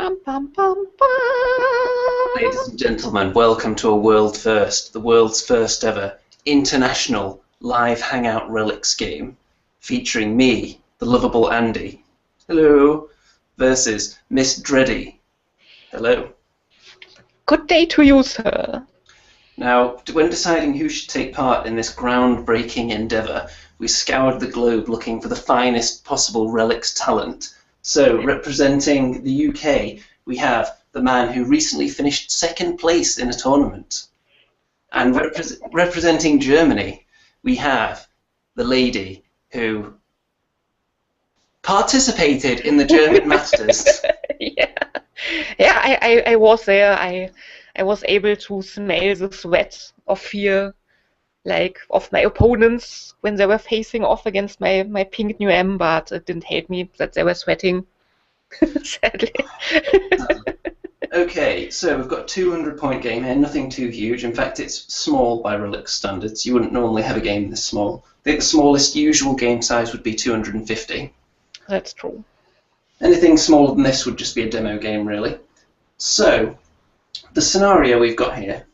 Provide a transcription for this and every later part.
Bum, bum, bum, bum. Ladies and gentlemen, welcome to a world first, the world's first ever international live hangout Relics game featuring me, the lovable Andy, hello, versus Miss Dready, hello. Good day to you, sir. Now, when deciding who should take part in this groundbreaking endeavour, we scoured the globe looking for the finest possible Relics talent. So, representing the UK, we have the man who recently finished second place in a tournament. And representing Germany, we have the lady who participated in the German Masters. I was there. I was able to smell the sweat of fear, like of my opponents when they were facing off against my pink New M, but it didn't help me that they were sweating. Sadly. Okay, so we've got a 200-point game here, nothing too huge. In fact, it's small by Relics standards. You wouldn't normally have a game this small. I think the smallest usual game size would be 250. That's true. Anything smaller than this would just be a demo game, really. So, the scenario we've got here,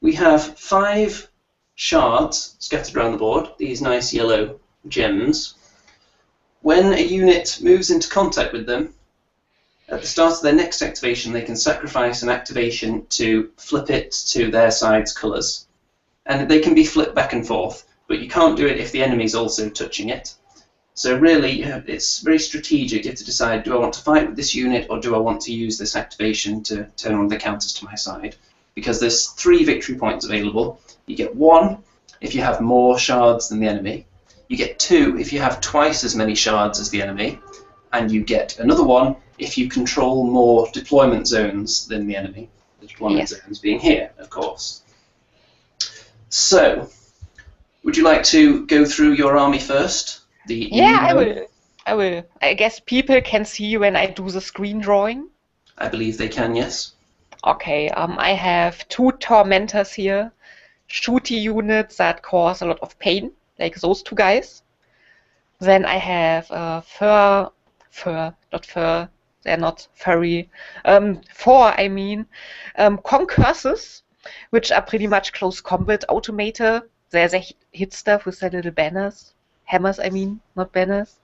we have 5 shards scattered around the board, these nice yellow gems. When a unit moves into contact with them, at the start of their next activation, they can sacrifice an activation to flip it to their side's colours. And they can be flipped back and forth, but you can't do it if the enemy's also touching it. So really, it's very strategic. You have to decide, do I want to fight with this unit, or do I want to use this activation to turn one of the counters to my side? Because there's 3 victory points available. You get 1 if you have more shards than the enemy. You get 2 if you have twice as many shards as the enemy. And you get another 1 if you control more deployment zones than the enemy. The deployment zones being here, of course. So, would you like to go through your army first? I will. I guess people can see when I do the screen drawing. I believe they can, yes. Okay, I have 2 tormentors here, shooty units that cause a lot of pain, like those 2 guys. Then I have they're not furry, 4, I mean, concurses, which are pretty much close combat automator. They hit stuff with their little banners. Hammers, I mean, not banners.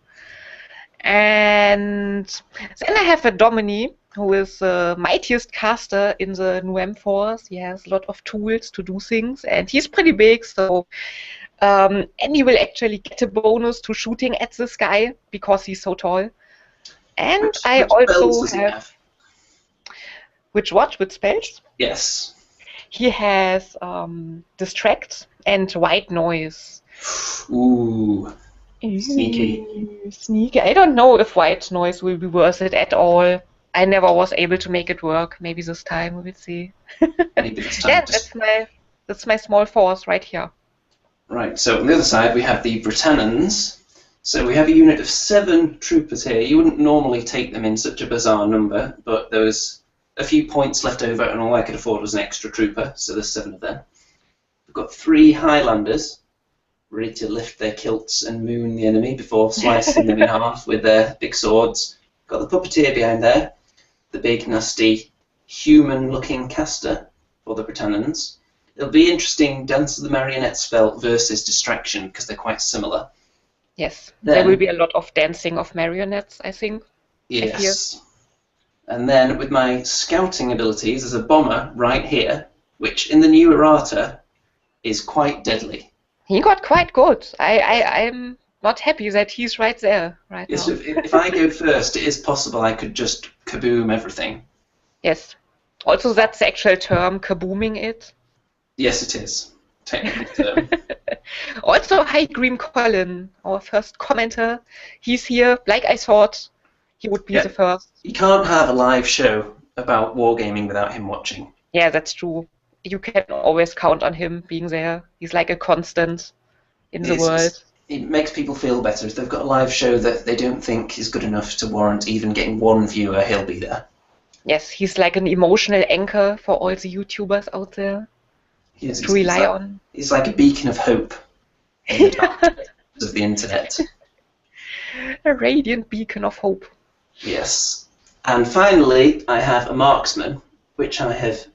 And then I have a Domini, who is the mightiest caster in the Nuem Force. He has a lot of tools to do things, and he's pretty big, so and he will actually get a bonus to shooting at this guy because he's so tall. And which I also have... With spells? Yes. He has Distract and White Noise. Ooh, sneaky. Sneaky. I don't know if White Noise will be worth it at all. I never was able to make it work. Maybe this time we will see. Maybe this time. Yeah, that's my small force right here. Right, so on the other side we have the Britannons. So we have a unit of 7 troopers here. You wouldn't normally take them in such a bizarre number, but there was a few points left over and all I could afford was an extra trooper, so there's 7 of them. We've got 3 Highlanders, ready to lift their kilts and moon the enemy before slicing them in half with their big swords. Got the Puppeteer behind there, the big, nasty, human-looking caster for the Britannons. It'll be interesting, Dance of the Marionette spell versus Distraction, because they're quite similar. Yes, there will be a lot of dancing of marionettes, I think. Yes. And then with my scouting abilities, there's a bomber right here, which in the new errata is quite deadly. He got quite good. I'm not happy that he's right there now. If I go first, it is possible I could just kaboom everything. Yes. Also, that's the actual term, kabooming it. Yes, it is. Technically term. Also, hi Green Colin, our first commenter. He's here, like I thought he would be the first. You can't have a live show about wargaming without him watching. Yeah, that's true. You can always count on him being there. He's like a constant in the world. It makes people feel better. If they've got a live show that they don't think is good enough to warrant even getting 1 viewer, he'll be there. Yes, he's like an emotional anchor for all the YouTubers out there to rely on. He's like a beacon of hope in the darkness of the internet. A radiant beacon of hope. Yes. And finally, I have a marksman, which I have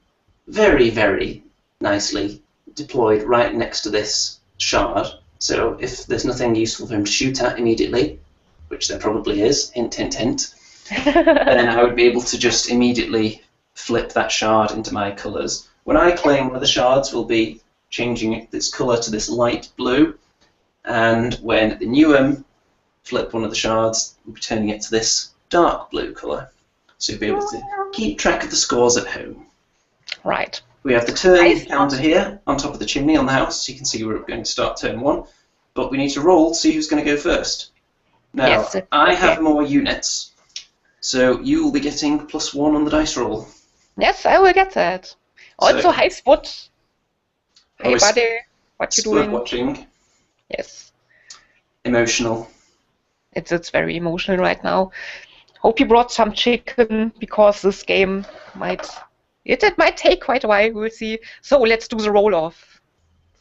very, very nicely deployed right next to this shard. So if there's nothing useful for him to shoot at immediately, which there probably is, hint, hint, hint, then I would be able to just immediately flip that shard into my colours. When I claim one of the shards, we'll be changing its colour to this light blue, and when the Newham flip one of the shards, we'll be turning it to this dark blue colour. So you'll be able to keep track of the scores at home. Right. We have the turn counter here on top of the chimney on the house, so you can see we're going to start turn 1. But we need to roll to see who's going to go first. Now, Yes, I have more units, so you will be getting +1 on the dice roll. Yes, I will get that. Also, So- hi Spot. Hey Oh, buddy, what you Spud doing? watching, Yes, emotional. it's very emotional right now. Hope you brought some chicken because this game might it might take quite a while. We'll see. So let's do the roll off.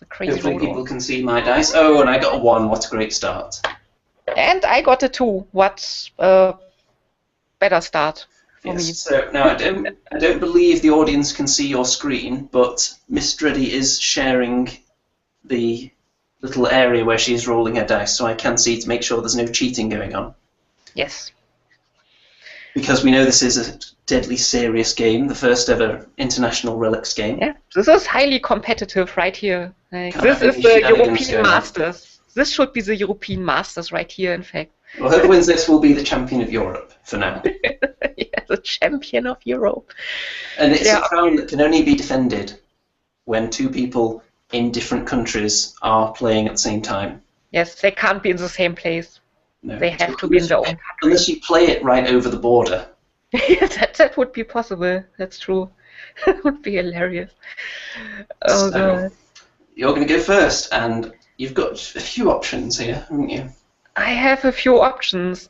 The crazy Hopefully roll people off. can see my dice. Oh, and I got a 1. What a great start. And I got a 2. What better start for me? Yes. So now I don't believe the audience can see your screen, but Miss Dready is sharing the little area where she's rolling her dice, so I can see to make sure there's no cheating going on. Yes. Because we know this is a deadly serious game, the first ever international Relics game. Yeah. This is highly competitive right here. Like, Can't this have is any the shenanigans European going on. Masters. This should be the European Masters right here, in fact. Well, whoever wins this will be the champion of Europe for now. Yeah, the champion of Europe. And it's Yeah. a crown that can only be defended when 2 people in different countries are playing at the same time. Yes, they can't be in the same place. No. They have to be in their own country. Unless you play it right over the border. that would be possible. That's true. That would be hilarious. Oh, So, God. you're going to go first, and you've got a few options here, haven't you? I have a few options.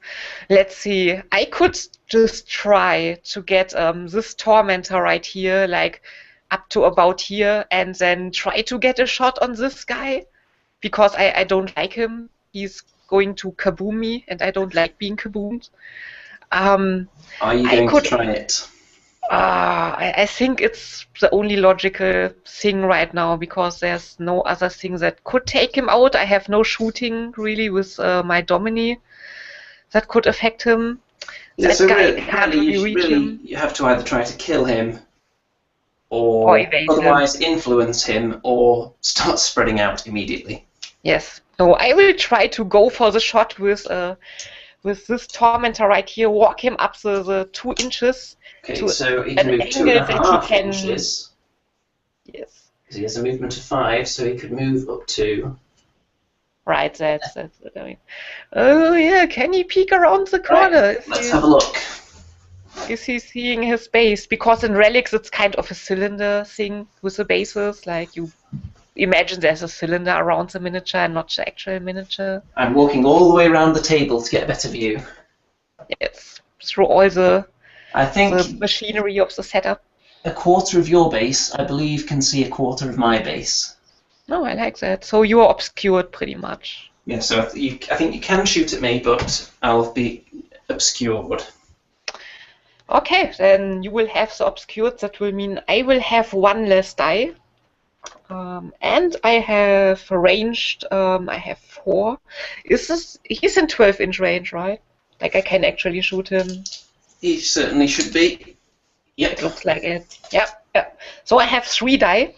Let's see. I could just try to get this Tormentor right here, like up to about here, and then try to get a shot on this guy, because I don't like him. He's going to kaboom me, and I don't like being kaboomed. Are you I going could- to try it? I think it's the only logical thing right now, because there's no other thing that could take him out. I have no shooting really with my Domini that could affect him. Yeah, That so guy really, can't really reach him. you have to either try to kill him Or or evade him. otherwise influence him or start spreading out immediately. Yes. So I will try to go for the shot with this Tormentor right here, walk him up the 2 inches. Okay, To so he an can move angle that he 2.5 can- inches. Yes. So he has a movement of 5, so he could move up to... Right, that's what I mean. Oh yeah, can he peek around the corner? Right, let's have a look. Is he seeing his base? Because in Relics it's kind of a cylinder thing with the bases. Like, you imagine there's a cylinder around the miniature and not the actual miniature. I'm walking all the way around the table to get a better view. It's through all the I think machinery of the setup. a quarter of your base, I believe, can see a quarter of my base. No, I like that. So you are obscured pretty much. Yeah, so I think you can shoot at me, but I'll be obscured. Okay, then you will have the obscured. That will mean I will have 1 less die. And I have ranged, I have 4. He's in 12-inch range, right? Like, I can actually shoot him. He certainly should be. Yep. It looks like it. Yep. So I have 3 die.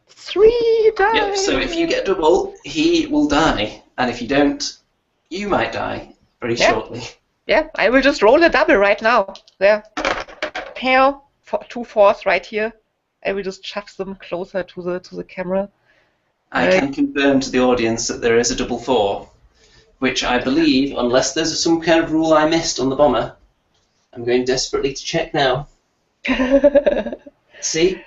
3 die! Yep, so if you get double, he will die. And if you don't, you might die very Yeah. shortly. Yeah, I will just roll a double right now. There. Here, 2 4s right here. I will just shove them closer to the camera. I can confirm to the audience that there is a double 4, which I believe, unless there's some kind of rule I missed on the bomber, I'm going desperately to check now. See?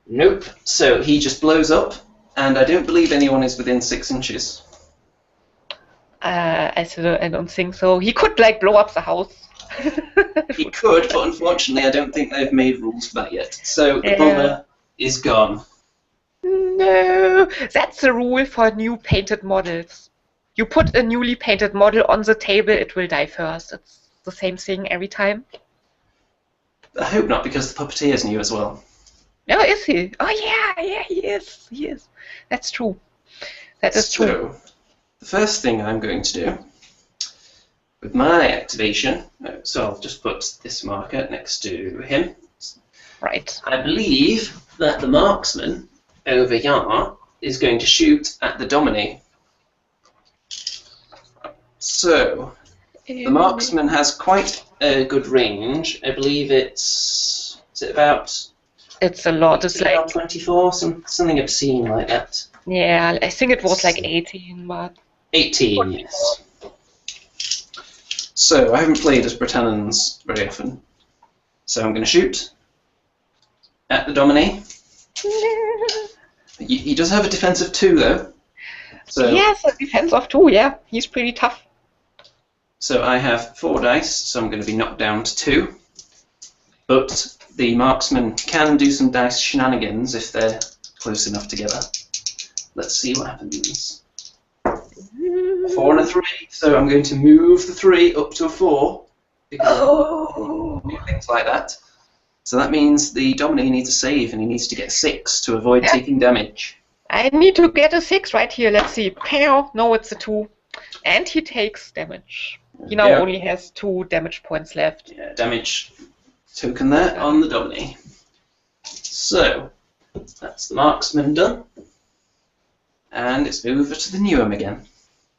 Nope. So he just blows up, and I don't believe anyone is within 6 inches. I don't think so. He could, like, blow up the house. He could, but unfortunately I don't think they've made rules for that yet. So the Yeah. bomber is gone. No, that's the rule for new painted models. You put a newly painted model on the table, it will die first. It's the same thing every time. I hope not, because the puppeteer's new as well. Oh, is he? Oh, yeah, he is. He is. That's true. That is true. So, the first thing I'm going to do with my activation, so I'll just put this marker next to him. Right. I believe that the marksman over here is going to shoot at the Dominie. So, the marksman has quite a good range. I believe is it about... It's a lot. It's like 24, something obscene like that. Yeah, I think it was like 18, but 18, yes. So I haven't played as Britannons very often, so I'm going to shoot at the Dominie. He does have a defense of 2 though. So yes, a defense of 2. Yeah, he's pretty tough. So I have 4 dice, so I'm going to be knocked down to 2. But the marksman can do some dice shenanigans if they're close enough together. Let's see what happens. 4 and a 3, so I'm going to move the 3 up to a 4 because do things like that. So that means the Dominie needs a save, and he needs to get 6 to avoid taking damage. I need to get a 6 right here. Let's see. Pow! No, it's a 2, and he takes damage. He now only has 2 damage points left. Yeah, damage token there on the Dominie. So that's the marksman done. And it's over to the Newham again.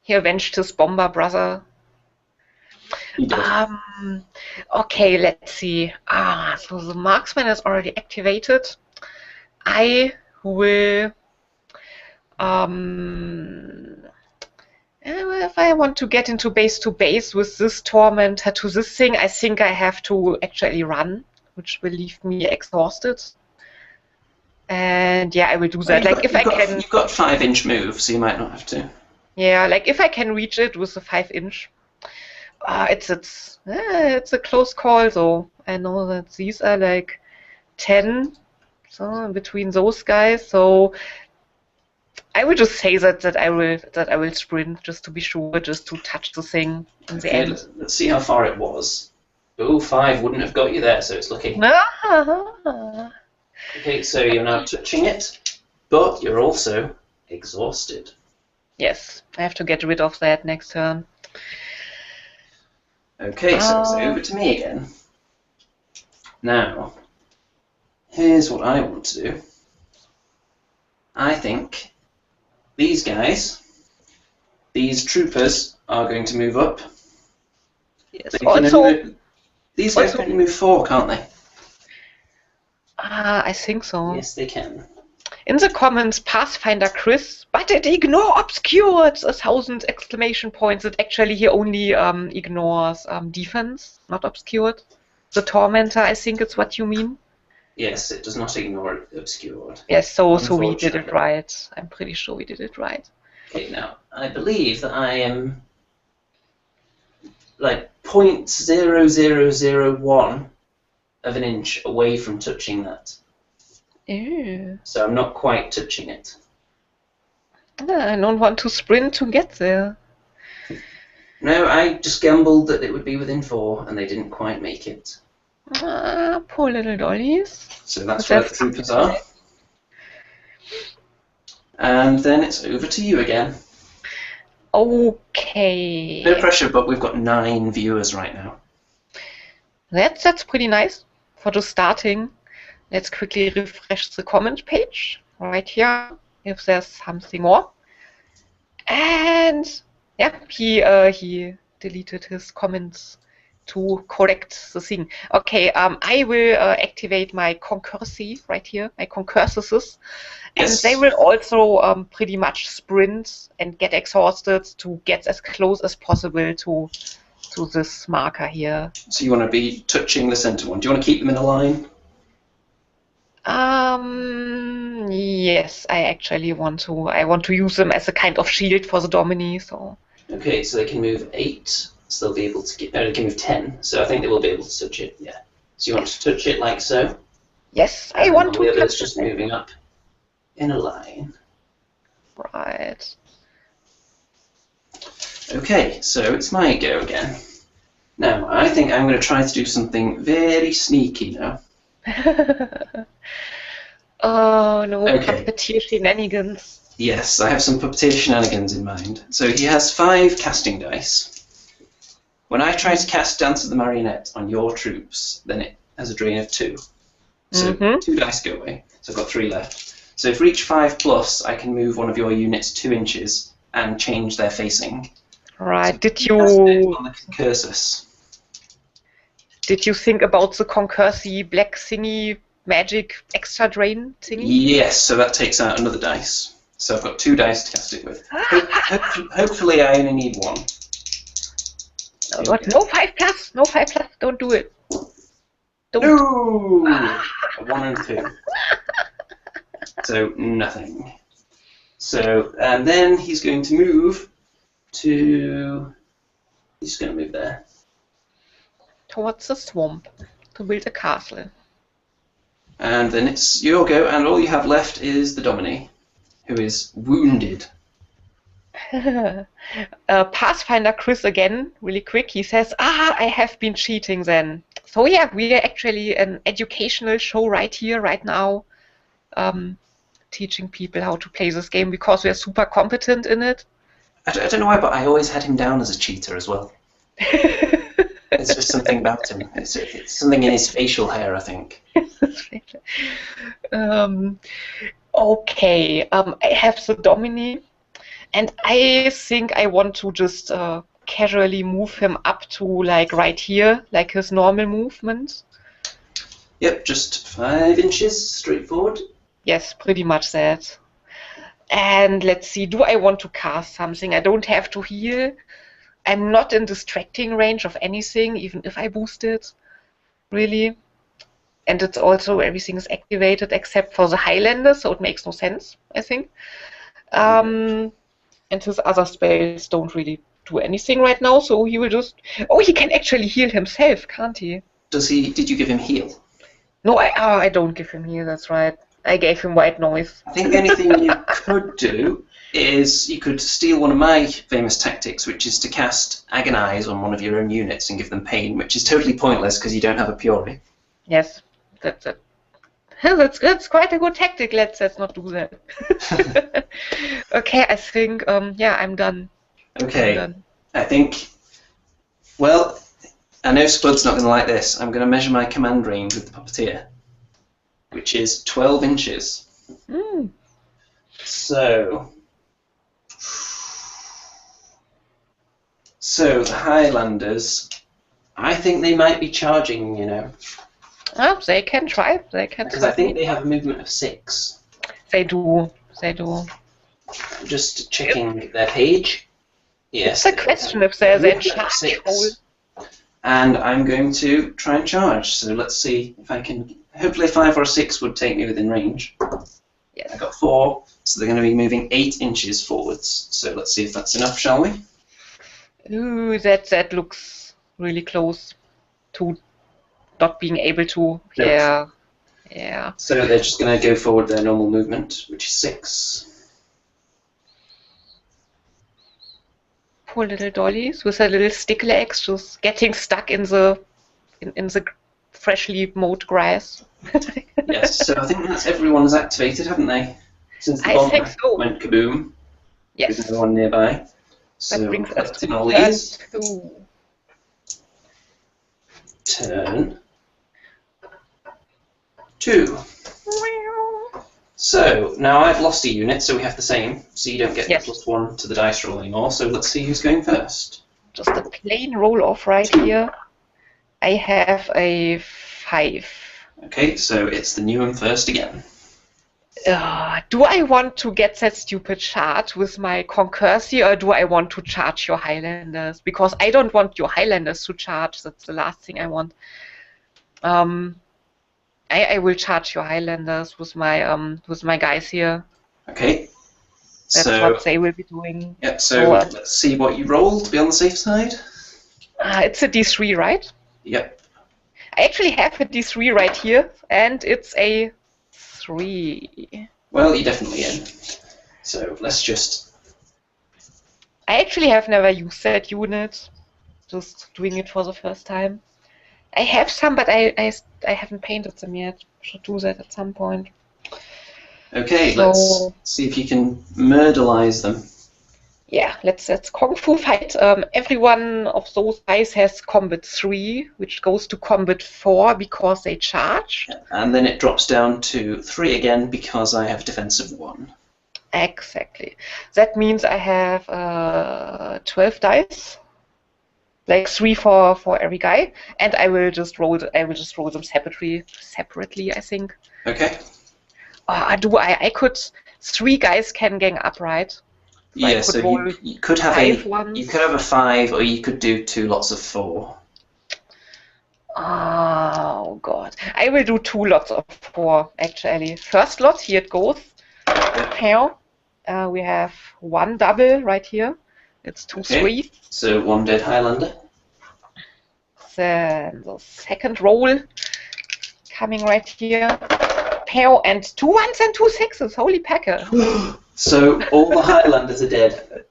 He avenged his bomber brother. He did. Okay, let's see. So the marksman is already activated. I will... if I want to get into base to base with this tormentor to this thing, I think I have to actually run, which will leave me exhausted. And yeah, I will do that. You've got 5-inch move, so you might not have to. Yeah, like if I can reach it with the 5-inch. It's a close call though. I know that these are like 10, so between those guys. So I will just say that I will sprint just to be sure, just to touch the thing in the end. Let's see how far it was. Oh, 5 wouldn't have got you there, so it's lucky. Okay, so you're now touching it, but you're also exhausted. Yes, I have to get rid of that next turn. Okay, so it's over to me again. Now, here's what I want to do. I think these guys, these troopers, are going to move up. Yes. These guys can only move 4, can't they? I think so. Yes, they can. In the comments, Pathfinder Chris, but it ignore obscured 1,000 exclamation points. It actually he only ignores defense, not obscured. The tormentor, I think it's what you mean. Yes, it does not ignore obscured. Yes, so we did it right. I'm pretty sure we did it right. Okay, now I believe that I am like 0.0001 of an inch away from touching that. Ew. So I'm not quite touching it. I don't want to sprint to get there. No, I just gambled that it would be within 4, and they didn't quite make it. Poor little dollies. So that's where the troopers are. And then it's over to you again. Okay. No pressure, but we've got 9 viewers right now. That's pretty nice for just starting. Let's quickly refresh the comment page right here if there's something more. And yeah, he deleted his comments to correct the thing. Okay, I will activate my concursi right here, my concursuses, and they will also pretty much sprint and get exhausted to get as close as possible to this marker here. So you want to be touching the center one. Do you want to keep them in a line? Yes, I actually want to. I want to use them as a kind of shield for the Dominie. So. Okay, so they can move 8. So they'll be able to get. No, they can move 10. So I think they will be able to touch it. Yeah. So you want to touch it like so? Yes, I want to. The others just moving up in a line. Right. Okay, so it's my go again. Now, I think I'm going to try to do something very sneaky now. Oh no, Okay. puppeteer shenanigans. Yes, I have some puppeteer shenanigans in mind. So he has 5 casting dice. When I try to cast Dance of the Marionette on your troops, then it has a drain of 2. So 2 dice go away. So I've got 3 left. So for each 5+, I can move one of your units 2 inches and change their facing. Right. So Did cast it you on the concursus? think about the concursy black thingy magic extra drain thingy? Yes, so that takes out another dice. So I've got 2 dice to cast it with. Hopefully I only need 1. What? No 5+, no 5+, don't do it. Don't. No! A 1 and 2. So nothing. So, and then he's going to move to... He's going to move there. Towards the swamp to build a castle. And then it's your go, and all you have left is the Dominie, who is wounded. Pathfinder Chris again, really quick. He says, I have been cheating then. So yeah, we are actually an educational show right here, right now, teaching people how to play this game because we are super competent in it. I don't know why, but I always had him down as a cheater as well. It's just something about him. It's something in his facial hair, I think. Okay, I have the Dominie, and I think I want to just casually move him up to like right here, like his normal movement. Yep, just 5 inches straight forward. Yes, pretty much that. And let's see, do I want to cast something? I don't have to heal. I'm not in distracting range of anything, even if I boost it, really. And it's also, everything is activated except for the Highlander, so it makes no sense, I think. And his other spells don't really do anything right now, so he will just... Oh, he can actually heal himself, can't he? Does he? Did you give him heal? No, I don't give him heal, that's right. I gave him white noise. I think the only thing you could do is you could steal one of my famous tactics, which is to cast Agonize on one of your own units and give them pain, which is totally pointless because you don't have a Puri. Yes, that's it. That's quite a good tactic. Let's not do that. Okay, I think yeah, I'm done. Okay, I'm done. I think. Well, I know Spud's not going to like this. I'm going to measure my command range with the puppeteer, which is 12 inches. So the Highlanders, I think they might be charging, you know. Oh, they can try. They can. Because I think they have a movement of 6. They do. They do. I'm just checking their page. Yes. It's a question if there's a charge. 6. And I'm going to try and charge. So let's see if I can. Hopefully, 5 or 6 would take me within range. Yes. I got 4, so they're going to be moving 8 inches forwards. So let's see if that's enough, shall we? Ooh, that looks really close to not being able to. Yep. Yeah. So they're just going to go forward their normal movement, which is 6. Poor little dollies with their little stick legs just getting stuck in the freshly mowed grass. Yes, so I think that's everyone's activated, haven't they? Since the bomb went kaboom. Yes. There's no one nearby. So that brings us to all these. Turn 2. So now I've lost a unit, so we have the same. So you don't get +1 to the dice roll anymore. So let's see who's going first. Just a plain roll off right here. I have a 5. Okay, so it's the new one first again. Do I want to get that stupid charge with my concursy, or do I want to charge your Highlanders? Because I don't want your Highlanders to charge. That's the last thing I want. I will charge your Highlanders with my guys here. Okay. That's what they will be doing. Yeah. So let's see what you roll to be on the safe side. It's a D3, right? Yep. I actually have a D3 right here, and it's a 3. Well, you're definitely in. So let's just... I actually have never used that unit. just doing it for the first time. I have some, but I haven't painted them yet. Should do that at some point. Okay, So, let's see if you can murderize them. yeah, let's Kung Fu fight. Every one of those guys has combat 3, which goes to combat 4 because they charge. And then it drops down to 3 again because I have defensive 1. Exactly. That means I have 12 dice, like 3 for every guy, and I will just roll them separately. I think. Okay. I could. 3 guys can gang up, right? So Yeah, so you could have a 5, or you could do 2 lots of 4. Oh god, I will do 2 lots of 4 actually. First lot, here it goes. Pair. We have 1 double right here. It's 2 3. So 1 dead Highlander. Then the second roll coming right here. Pair and 2 1s and 2 6s. Holy packer. So all the Highlanders are dead.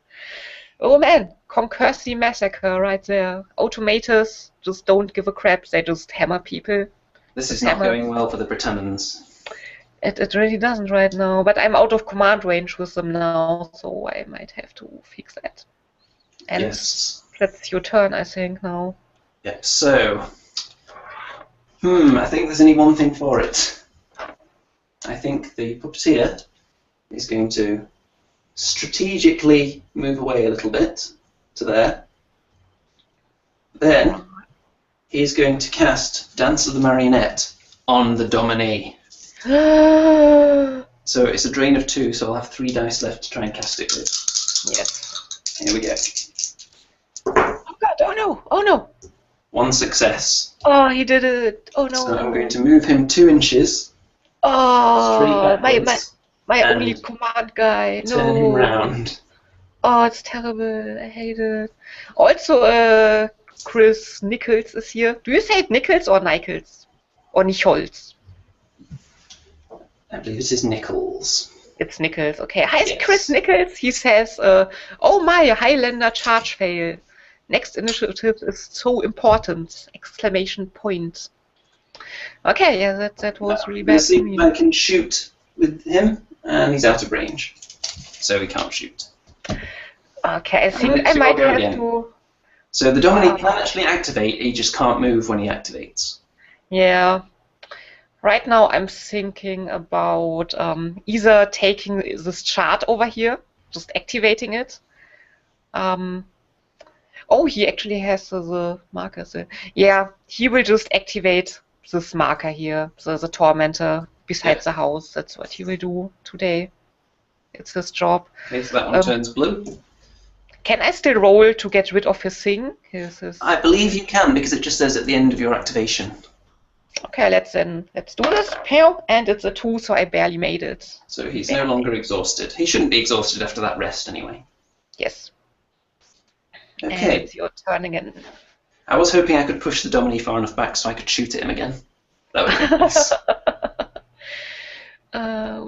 Oh man, Concursy Massacre right there. Automators just don't give a crap. They just hammer people. This is not going well for the Britannans. It really doesn't right now, but I'm out of command range with them now, so I might have to fix that. And yes. That's your turn, I think, now. Yep, so... I think there's only one thing for it. I think the puppeteer is going to strategically move away a little bit to there. Then he's going to cast Dance of the Marionette on the Dominie. So it's a drain of 2, so I'll have 3 dice left to try and cast it with. Yes. Here we go. Oh god, oh no, oh no. 1 success. Oh, he did it. Oh no. So I'm going to move him 2 inches. Oh, my only command guy. No. Turn him round. Oh, it's terrible. I hate it. Also, Chris Nichols is here. Do you say it Nichols or Nichols? Or Nichols? I believe it is Nichols. It's Nichols. Okay. Hi, yes. Chris Nichols. He says, oh my, Highlander charge fail. Next initiative is so important! Exclamation point. Okay, yeah, that was really bad. See if I can shoot with him, and he's out of range, so he can't shoot. Okay, I think I might have to. So the Dominie can actually activate; he just can't move when he activates. Yeah. Right now, I'm thinking about either taking this chart over here, just activating it. Oh, he actually has the markers. Yeah, he will just activate this marker here, the tormentor beside the house. That's what he will do today. It's his job. Okay, so that one turns blue. Can I still roll to get rid of his thing? I believe you can, because it just says at the end of your activation. Okay, let's do this. And it's a 2, so I barely made it. So he's no longer exhausted. He shouldn't be exhausted after that rest anyway. Yes. Okay. And it's your turn again. I was hoping I could push the Dominie far enough back so I could shoot at him again. That would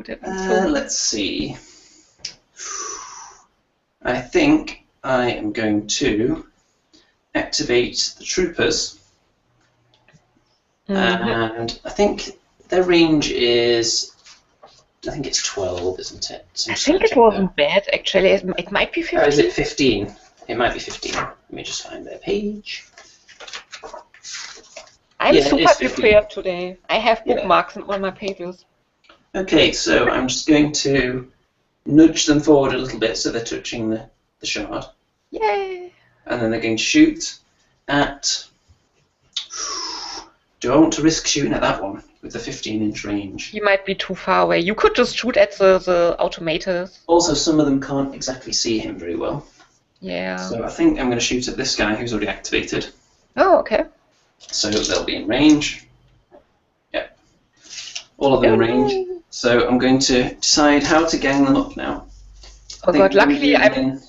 be nice. Let's see. I think I am going to activate the troopers. And I think their range is... I think it's 12, isn't it? I think it wasn't bad, actually. It might be 15. Or is it 15? It might be 15. Let me just find their page. I'm super prepared today. I have bookmarks on all my pages. Okay, so I'm just going to nudge them forward a little bit so they're touching the shard. Yay! And then they're going to shoot at... Do I want to risk shooting at that one with the 15-inch range? You might be too far away. You could just shoot at the automators. Also, some of them can't exactly see him very well. Yeah. So I think I'm going to shoot at this guy who's already activated. Oh, okay. So they'll be in range. Yep. All of them in range. So I'm going to decide how to gang them up now. Oh god, luckily I'm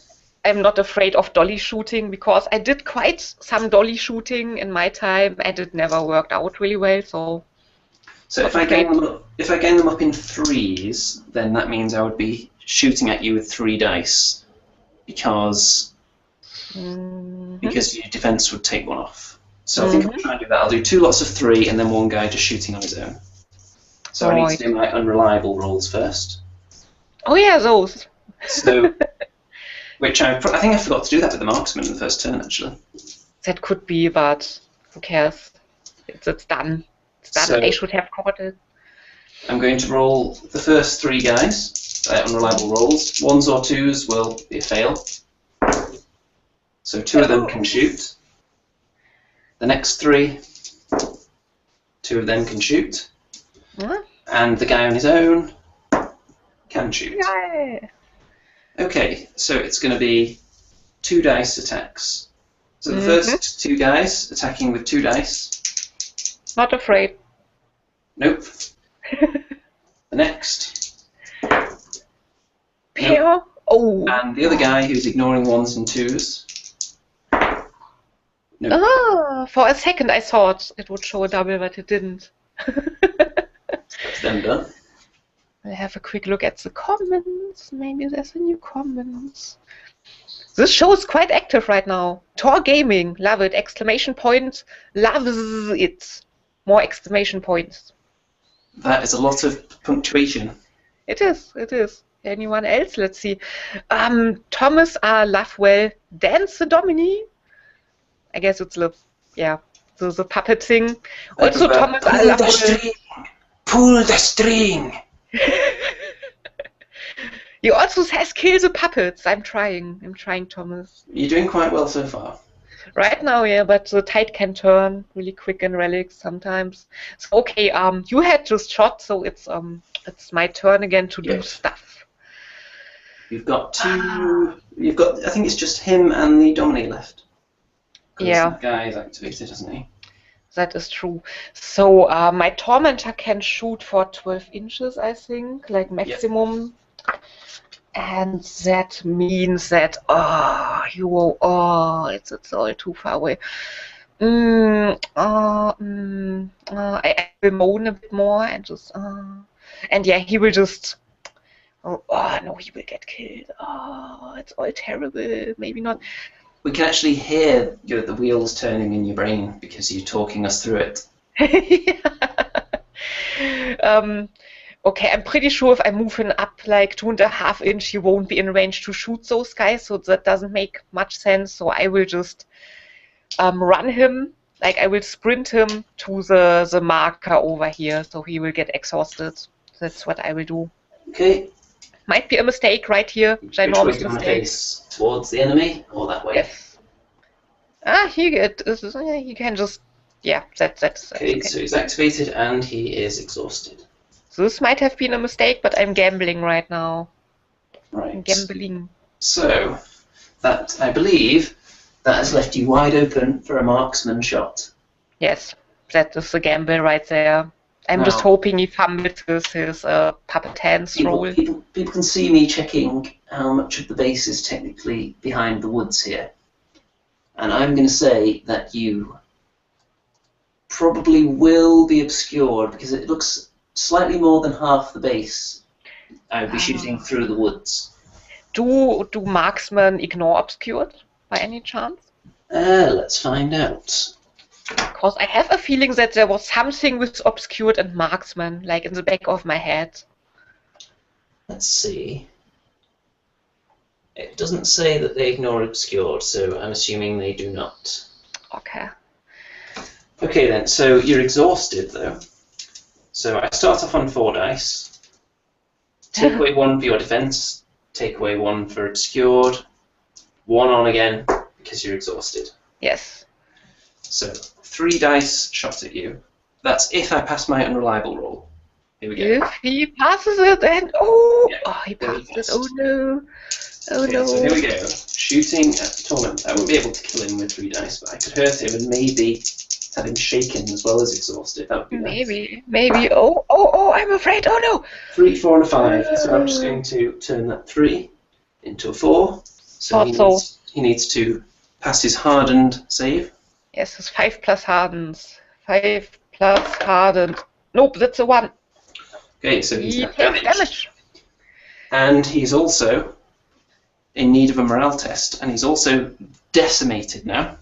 not afraid of dolly shooting, because I did quite some dolly shooting in my time and it never worked out really well, so if I gang them up in 3s, then that means I would be shooting at you with 3 dice, because because your defense would take one off. So I think I'll try and do that. I'll do 2 lots of 3 and then one guy just shooting on his own. So I need to do my unreliable rolls first. Oh yeah, those. So, which I think I forgot to do that with the marksman in the first turn, actually. That could be, but who cares? It's done. It's done. So I should have caught it. I'm going to roll the first 3 guys, unreliable rolls. 1s or 2s will be a fail. So 2 of them can shoot. The next 3, 2 of them can shoot. And the guy on his own can shoot. Yay. Okay, so it's going to be 2 dice attacks. So the first 2 guys attacking with 2 dice. Not afraid. Nope. The next. Nope. Oh. And the other guy who's ignoring 1s and 2s. Nope. Oh, for a second I thought it would show a double, but it didn't. That's them done. I'll have a quick look at the comments. Maybe there's a new comment. This show is quite active right now. Tor Gaming, love it. Exclamation point, loves it. More exclamation points. That is a lot of punctuation. It is, it is. Anyone else? Let's see. Thomas R. Lovewell, Dance the Domini. I guess it's the puppet thing. Also Thomas R. Lovewell. Pull the string. He also says kill the puppets. I'm trying, Thomas. You're doing quite well so far. Right now, yeah, but the tide can turn really quick in Relics sometimes. So okay, you had just shot, so it's my turn again to do stuff. You've got 2. You've got. I think it's just him and the Domini left. Yeah. That guy is activated, isn't he? That is true. So my Tormentor can shoot for 12 inches, I think, like maximum. Yep. And that means that it's all too far away. I will moan a bit more and just and yeah, he will just no, he will get killed. It's all terrible. Maybe not. We can actually hear the wheels turning in your brain because you're talking us through it. Okay, I'm pretty sure if I move him up like 2.5 inches, he won't be in range to shoot those guys, so that doesn't make much sense. So I will just run him, like I will sprint him to the marker over here, so he will get exhausted. That's what I will do. Okay. Might be a mistake right here. Ginormous mistake. Face towards the enemy or that way? Yes. He can just, that's okay. So he's activated and he is exhausted. This might have been a mistake, but I'm gambling right now. Right. I'm gambling. So that, I believe, that has left you wide open for a marksman shot. Yes, that is a gamble right there. I'm just hoping he fumbles with his puppet hands roll. People can see me checking how much of the base is technically behind the woods here. And I'm going to say that you probably will be obscured because it looks slightly more than half the base. I would be shooting through the woods. Do marksmen ignore obscured by any chance? Let's find out. Because I have a feeling that there was something with obscured and marksman, like in the back of my head. Let's see. It doesn't say that they ignore obscured, so I'm assuming they do not. Okay. Okay then, so you're exhausted though. So I start off on 4 dice. Take away 1 for your defense. Take away 1 for obscured. 1 on again because you're exhausted. Yes. So 3 dice shot at you. That's if I pass my unreliable roll. Here we go. If he passes it, then he passed it. Oh no. Oh no. So here we go. Shooting at Torment. I won't be able to kill him with 3 dice, but I could hurt him and maybe have him shaken as well as exhausted. That would be nice. Maybe. Oh, I'm afraid. Oh no. 3, 4, and a 5. So I'm just going to turn that 3 into a 4. So he needs to pass his hardened save. Yes, it's 5 plus hardens. 5 plus hardened. Nope, that's a 1. Okay, so he takes damage. And he's also in need of a morale test, and he's also decimated now.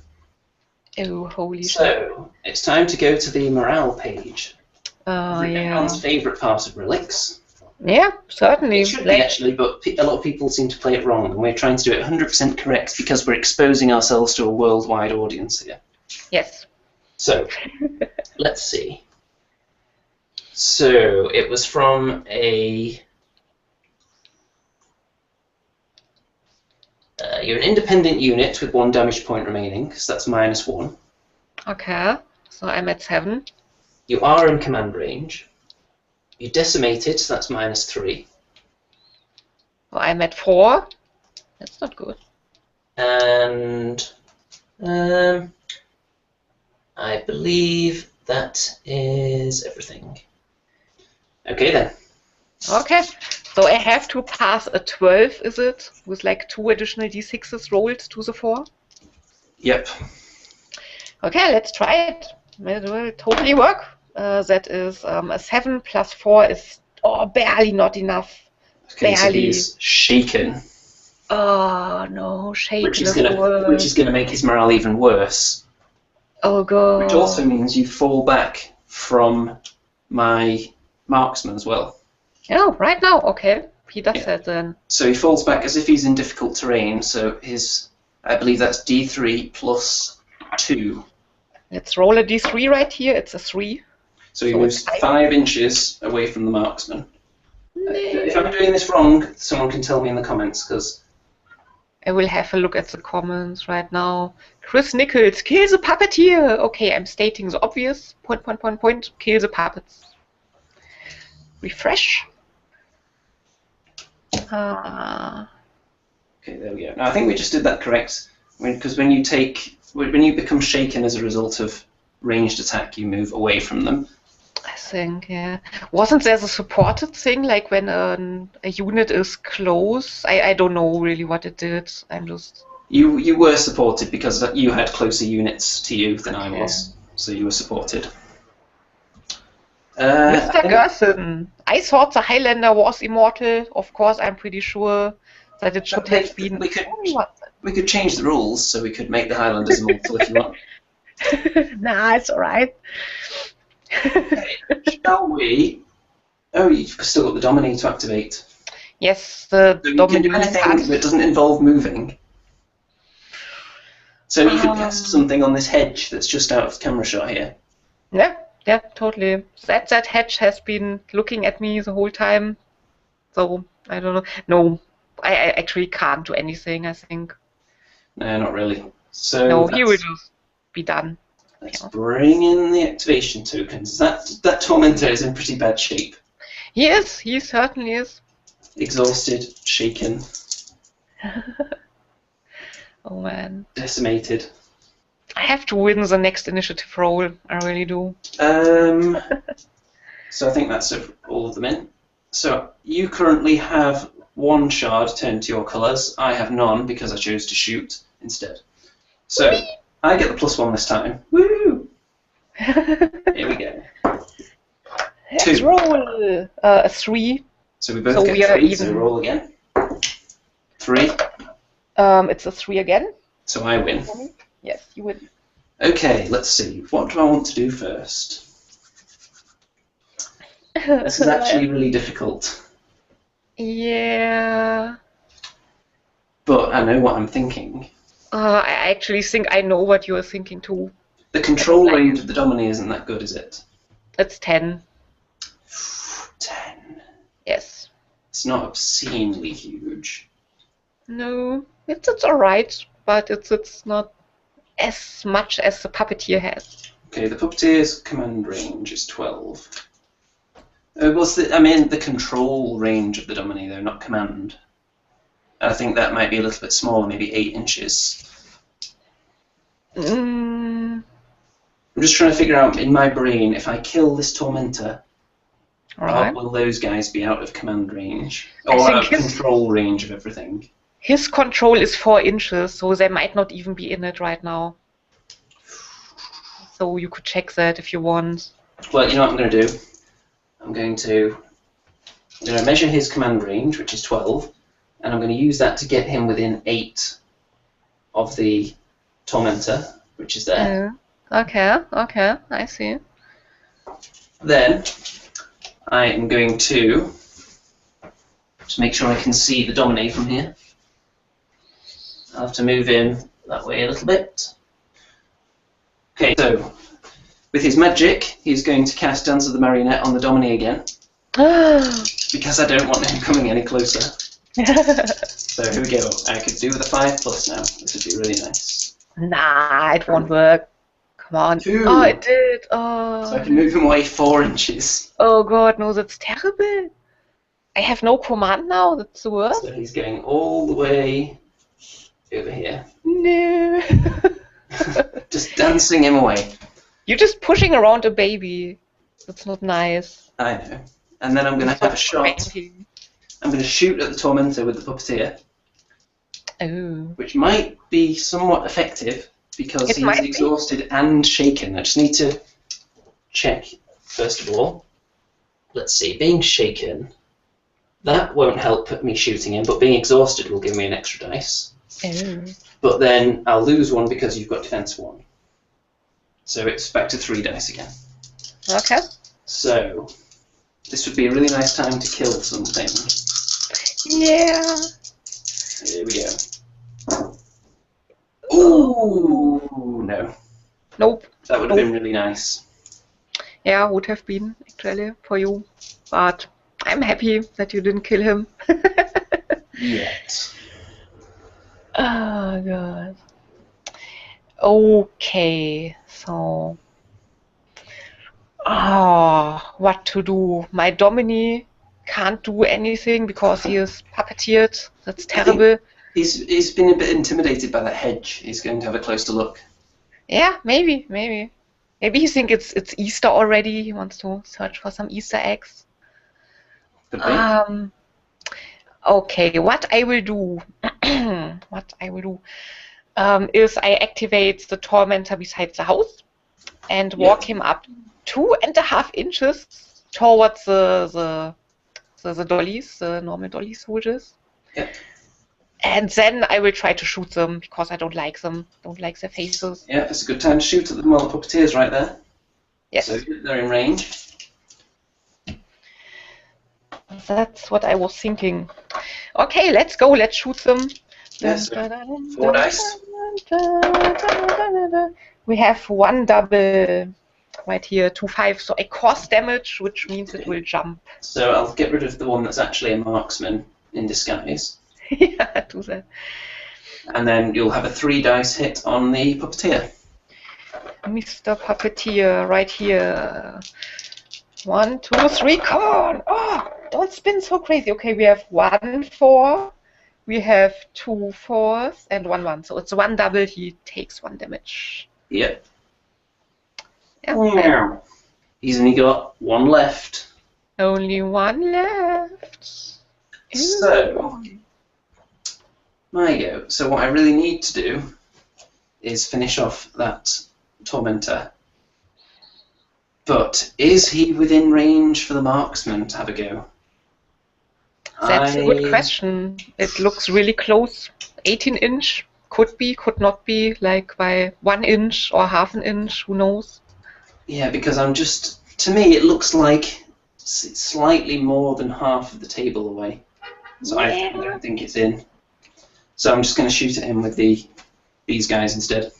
Oh, holy shit. So it's time to go to the morale page. Oh, yeah. Everyone's favourite part of Relics. Yeah, certainly. It should be actually, but a lot of people seem to play it wrong, and we're trying to do it 100% correct because we're exposing ourselves to a worldwide audience here. Yes. So, let's see. So, it was from a... you're an independent unit with 1 damage point remaining, so that's -1. Okay, so I'm at 7. You are in command range. You decimated, so that's -3. So I'm at 4. That's not good. And I believe that is everything. Okay then. Okay, so I have to pass a 12, is it? With like 2 additional d6s rolled to the 4? Yep. Okay, let's try it. It will totally work. That is a 7 plus 4 is barely not enough. Okay, so Barely. he's shaken. Oh no, shaken Which is gonna make his morale even worse. Oh god. Which also means you fall back from my marksman as well. Oh, right now, okay. He does that then. So he falls back as if he's in difficult terrain, so I believe that's D3 plus 2. Let's roll a d3 right here. It's a 3. So he moves 5 inches away from the marksman. If I'm doing this wrong, someone can tell me in the comments, because... I will have a look at the comments right now. Chris Nichols, kill the puppeteer! Okay, I'm stating the obvious. Point. Kill the puppets. Refresh. Okay, there we go. Now, I think we just did that correct. Because when you become shaken as a result of ranged attack, you move away from them. I think, yeah. Wasn't there the supported thing, like when a unit is close? I don't know really what it did. I'm just... You were supported because you had closer units to you than I was, so you were supported. Mr. Gerson, I thought the Highlander was immortal. Of course, I'm pretty sure that it should have been... We could change the rules so we could make the Highlanders immortal if you want. Nah, it's alright. Okay, shall we? Oh, you've still got the Dominate to activate. Yes, the Dominate. You can do anything that doesn't involve moving. So you could cast something on this hedge that's just out of camera shot here. Yeah, totally. That hedge has been looking at me the whole time. So, I don't know. No, I actually can't do anything, I think. No, not really. So no, he will just be done. Let's bring in the activation tokens. That Tormentor is in pretty bad shape. He is. He certainly is. Exhausted, shaken. Oh man. Decimated. I have to win the next initiative roll. I really do. So I think that's all of them in. So you currently have 1 shard turned to your colours. I have none because I chose to shoot instead. So Whee! I get the +1 this time. Woo! Here we go. Let's roll a 3. So we both get 3, even. So roll again. 3. It's a 3 again. So I win. Yes, you win. Okay, let's see. What do I want to do first? This is actually really difficult. Yeah. But I know what I'm thinking. I actually think I know what you are thinking too. The control range of the Dominie isn't that good, is it? It's 10. 10. Yes. It's not obscenely huge. No, it's alright, but it's not as much as the puppeteer has. Okay, the puppeteer's command range is 12. I mean the control range of the Dominie, though, not command. I think that might be a little bit smaller, maybe 8 inches. I'm just trying to figure out in my brain, if I kill this Tormentor, will those guys be out of command range? Or out of control range of everything? His control is 4 inches, so they might not even be in it right now. So you could check that if you want. Well, you know what I'm going to do? I'm going to measure his command range, which is 12, and I'm going to use that to get him within 8 of the tormentor, which is there. Okay, okay, I see. Then I am going to just make sure I can see the Dominate from here. I'll have to move him that way a little bit. Okay, so with his magic, he's going to cast Dance of the Marionette on the Dominee again. Because I don't want him coming any closer. So here we go. I could do with a 5+ now. This would be really nice. Nah, it won't work. Come on. 2. Oh, it did. Oh. So I can move him away 4 inches. Oh god, no, that's terrible. I have no command now. That's the worst. So he's going all the way over here. No. Just dancing him away. You're just pushing around a baby. That's not nice. I know. And then I'm going to have a shot. I'm going to shoot at the Tormentor with the Puppeteer. Oh. Which might be somewhat effective because he's exhausted and shaken. I just need to check, first of all. Let's see, being shaken, that won't help me shooting him, but being exhausted will give me an extra dice. Oh. But then I'll lose 1 because you've got defense 1. So it's back to 3 dice again. Okay. So this would be a really nice time to kill something. Yeah. Here we go. Ooh, no. Nope. That would have been really nice. Yeah, would have been, actually, for you. But I'm happy that you didn't kill him. Yet. Oh, God. Okay, so... what to do? My Dominie can't do anything because he is puppeteered. That's terrible. He's been a bit intimidated by that hedge. He's going to have a closer look. Yeah, maybe. Maybe he thinks it's Easter already. He wants to search for some Easter eggs. Could be. Okay, what I will do is I activate the Tormentor beside the house and walk him up 2.5 inches towards the dollies, the normal dolly soldiers. Yep. And then I will try to shoot them because I don't like them. Don't like their faces. Yeah, it's a good time to shoot at them while the Puppeteer's right there. Yes. So they're in range. That's what I was thinking. Okay, let's go. Let's shoot them. Yes. 4 dice. We have 1 double right here, 2/5. So a cost damage, which means it will jump. So I'll get rid of the one that's actually a marksman in disguise. Yeah, do that. And then you'll have a 3 dice hit on the Puppeteer. Mr. Puppeteer, right here. 1, 2, 3, come on! Oh, don't spin so crazy. Okay, we have 1 4, we have 2 4s, and 1 1. So it's 1 double. He takes 1 damage. Yep. Yeah. He's only got 1 left. Only 1 left. So, my go. So what I really need to do is finish off that Tormentor. But is he within range for the marksman to have a go? That's a good question. It looks really close. 18 inch. Could be, could not be. Like by 1 inch or half an inch. Who knows? Yeah, because I'm just... To me, it looks like it's slightly more than half of the table away. So I don't think it's in. So I'm just going to shoot at him with these guys instead.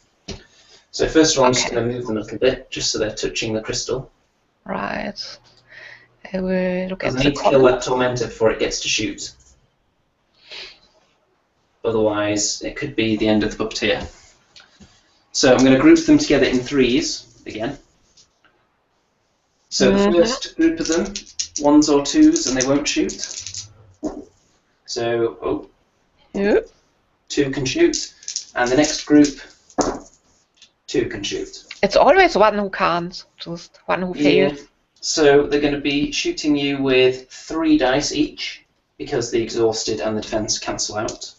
So first of all, I'm just going to move them a little bit, just so they're touching the crystal. Right. I will look at the I need to kill that Tormentor before it gets to shoot. Otherwise, it could be the end of the Puppeteer. So I'm going to group them together in 3s again. So the first group of them, 1s or 2s, and they won't shoot. So, 2 can shoot. And the next group, 2 can shoot. It's always 1 who can't, just 1 who fails. Yeah. So they're going to be shooting you with 3 dice each, because the exhausted and the defense cancel out.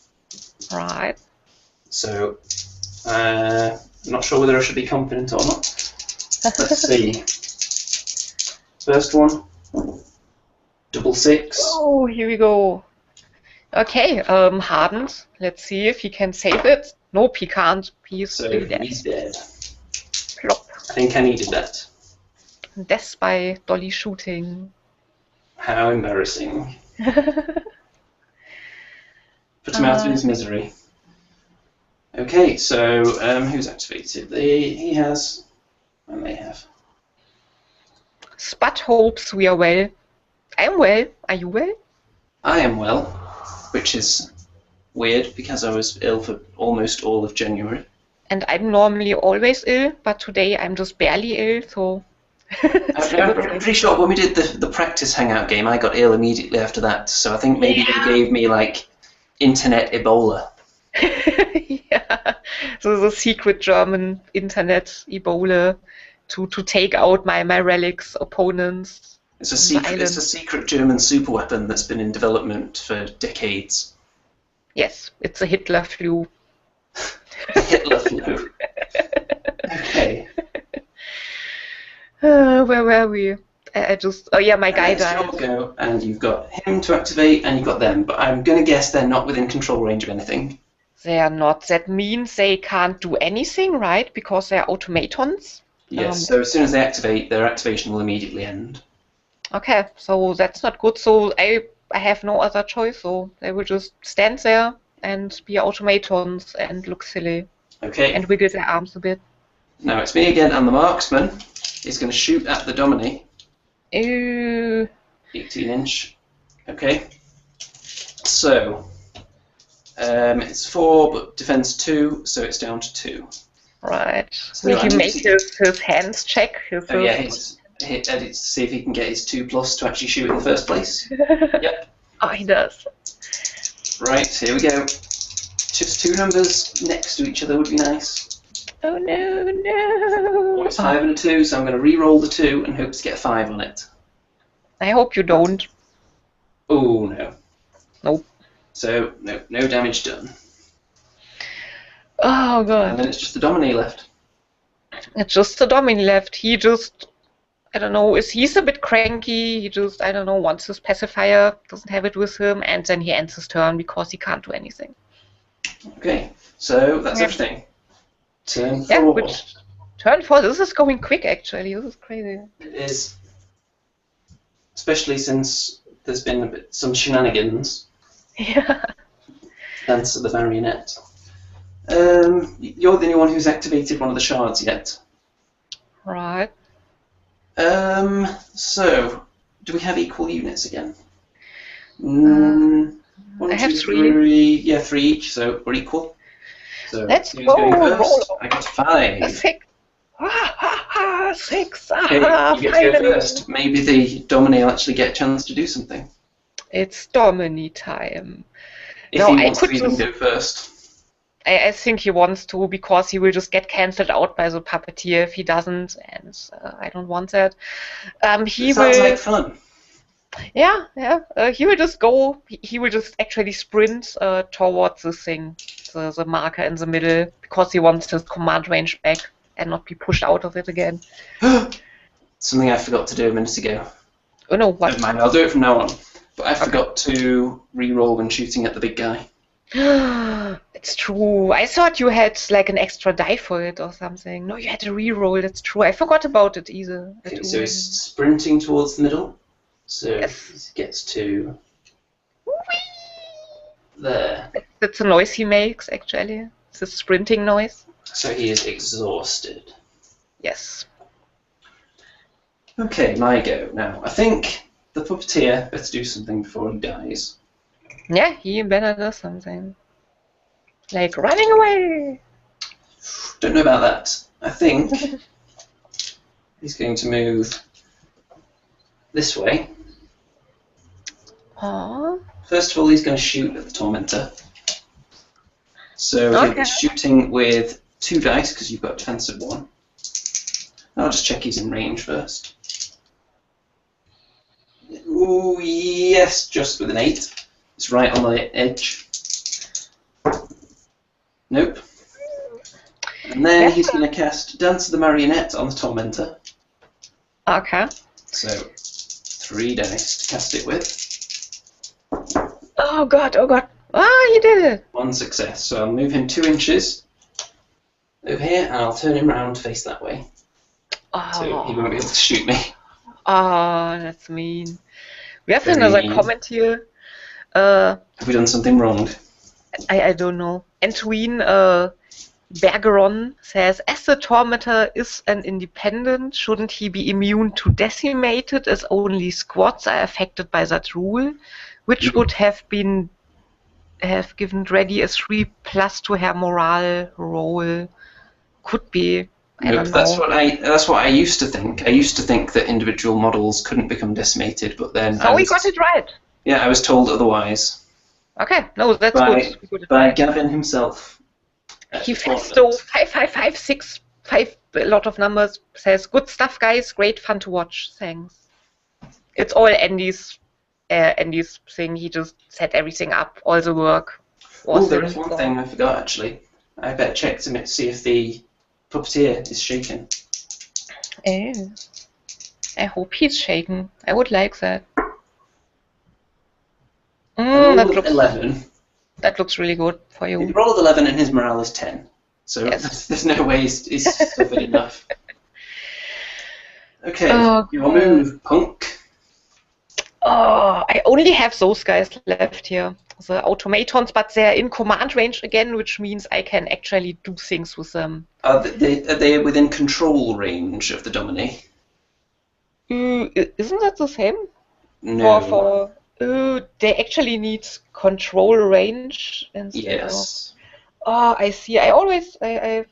Right. So, I'm not sure whether I should be confident or not. Let's see. First one, double 6. Oh, here we go. Okay, hardened. Let's see if he can save it. Nope, he can't. He's So really dead. he's dead. Plop. I think I needed that. Death by dolly shooting. How embarrassing. Put him out of his misery. Okay, so who's activated? He has, and they have. Spud hopes we are well. I'm well. Are you well? I am well, which is weird because I was ill for almost all of January. And I'm normally always ill, but today I'm just barely ill, so... I'm pretty sure when we did the practice hangout game, I got ill immediately after that, so I think maybe they gave me, like, internet Ebola. Yeah, so the secret German internet Ebola to take out my Relics opponents. It's a secret German superweapon that's been in development for decades. Yes, it's a Hitler flu. Hitler flu. Okay. Where were we? I just... Oh yeah, my guy died. Go, and you've got him to activate, and you've got them, but I'm going to guess they're not within control range of anything. They are not. That means they can't do anything, right? Because they're automatons? Yes, so as soon as they activate, their activation will immediately end. Okay, so that's not good. So I have no other choice, so they will just stand there and be automatons and look silly. Okay. And wiggle their arms a bit. Now it's me again, and the marksman is going to shoot at the Dominie. 18-inch. Okay. So, it's 4, but defense 2, so it's down to 2. Right. So will he make his hands check? Edit to see if he can get his 2+ to actually shoot in the first place. Yep. Oh, he does. Right, here we go. Just 2 numbers next to each other would be nice. Oh no, no. Well, it's 5 and a 2, so I'm going to re-roll the 2 and hope to get a 5 on it. I hope you don't. Oh, no. Nope. So, no damage done. Oh god. And then it's just the Dominie left. It's just the Dominie left. He just, I don't know, he's a bit cranky. He just, I don't know, wants his pacifier, doesn't have it with him, and then he ends his turn because he can't do anything. Okay, so that's everything. Turn 4. Yeah, turn 4, this is going quick actually. This is crazy. It is. Especially since there's been some shenanigans. Yeah. Dance of the marionette. You're the only one who's activated one of the shards yet. Right. So, do we have equal units again? 1, I have 2, 3. 3. Yeah, 3 each, so we're equal. So let's who's go. going first? Roll. I got 5. A 6. Ah, ha, ha, 6. Okay, Ah, you get finally. to go first. Maybe the Dominie will actually get a chance to do something. It's Dominie time. If No, he I wants to could even just... go first. I think he wants to, because he will just get cancelled out by the puppeteer if he doesn't, and I don't want that. He It sounds will... like fun. Yeah. He will just go. He will just actually sprint towards this thing, the marker in the middle, because he wants his command range back and not be pushed out of it again. Something I forgot to do a minute ago. Oh no, what? Never mind, I'll do it from now on. But I forgot to re-roll when shooting at the big guy. It's true. I thought you had like an extra die for it or something. No, you had a re-roll. That's true. I forgot about it either. Okay, so he's sprinting towards the middle. So Yes. he gets to there. That's the noise he makes, actually. It's a sprinting noise. So he is exhausted. Yes. Okay, my go. Now, I think the puppeteer better do something before he dies. Yeah, he better do something. Like running away. Don't know about that. I think he's going to move this way. Aww. First of all, he's going to shoot at the Tormentor. So he'll be shooting with 2 dice, because you've got defensive 1. I'll just check he's in range first. Ooh, yes, just with an 8. It's right on the edge. Nope. And then he's going to cast Dance of the Marionette on the Tormentor. Okay. So 3 dice to cast it with. Oh, Oh god, oh god. Ah, he did it. 1 success. So I'll move him 2 inches over here, and I'll turn him round to face that way. So he won't be able to shoot me. Oh, that's mean. We have Very another mean. comment here. Have we done something wrong? I don't know. Entween Bergeron says, as the Tormentor is an independent, shouldn't he be immune to Decimated as only squads are affected by that rule? Which would have given Dready a 3+ to her morale roll. Could be. I don't know. That's what I used to think. I used to think that individual models couldn't become decimated, but then we got it right. Yeah, I was told otherwise. Okay, no, that's good. We got it by right. Gavin himself. He Festo 5556, a lot of numbers, says, good stuff, guys. Great fun to watch. Thanks. It's all Andy's thing. He just set everything up. All the work. Oh, there is one thing I forgot actually. I better check to see if the puppeteer is shaken. Oh. I hope he's shaken. I would like that. That looks 11. That looks really good for you. He rolled 11 and his morale is 10. So yes. There's no way he's suffered enough. Okay, your move, punk. Oh, I only have those guys left here. The automatons, but they're in command range again, which means I can actually do things with them. Are they within control range of the Dominie? Isn't that the same? No. They actually need control range instead. Yes. Oh, I see. I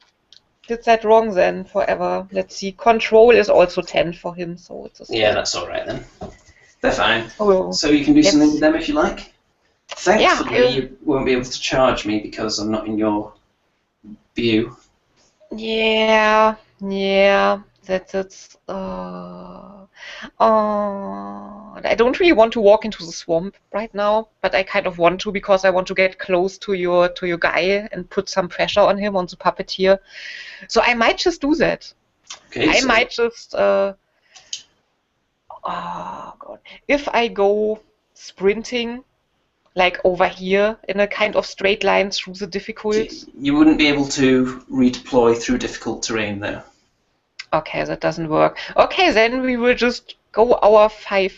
did that wrong then forever. Let's see. Control is also 10 for him, so it's yeah, that's all right then. They're fine. Oh, so you can do something with them if you like. Thankfully, yeah, you won't be able to charge me because I'm not in your view. Yeah. That's it. I don't really want to walk into the swamp right now, but I kind of want to because I want to get close to your guy and put some pressure on him, on the puppeteer. So I might just do that. Okay, I might just. Oh god! If I go sprinting, like over here in a kind of straight line through the difficult. You wouldn't be able to redeploy through difficult terrain there. Okay, that doesn't work. Okay, then we will just go our 5.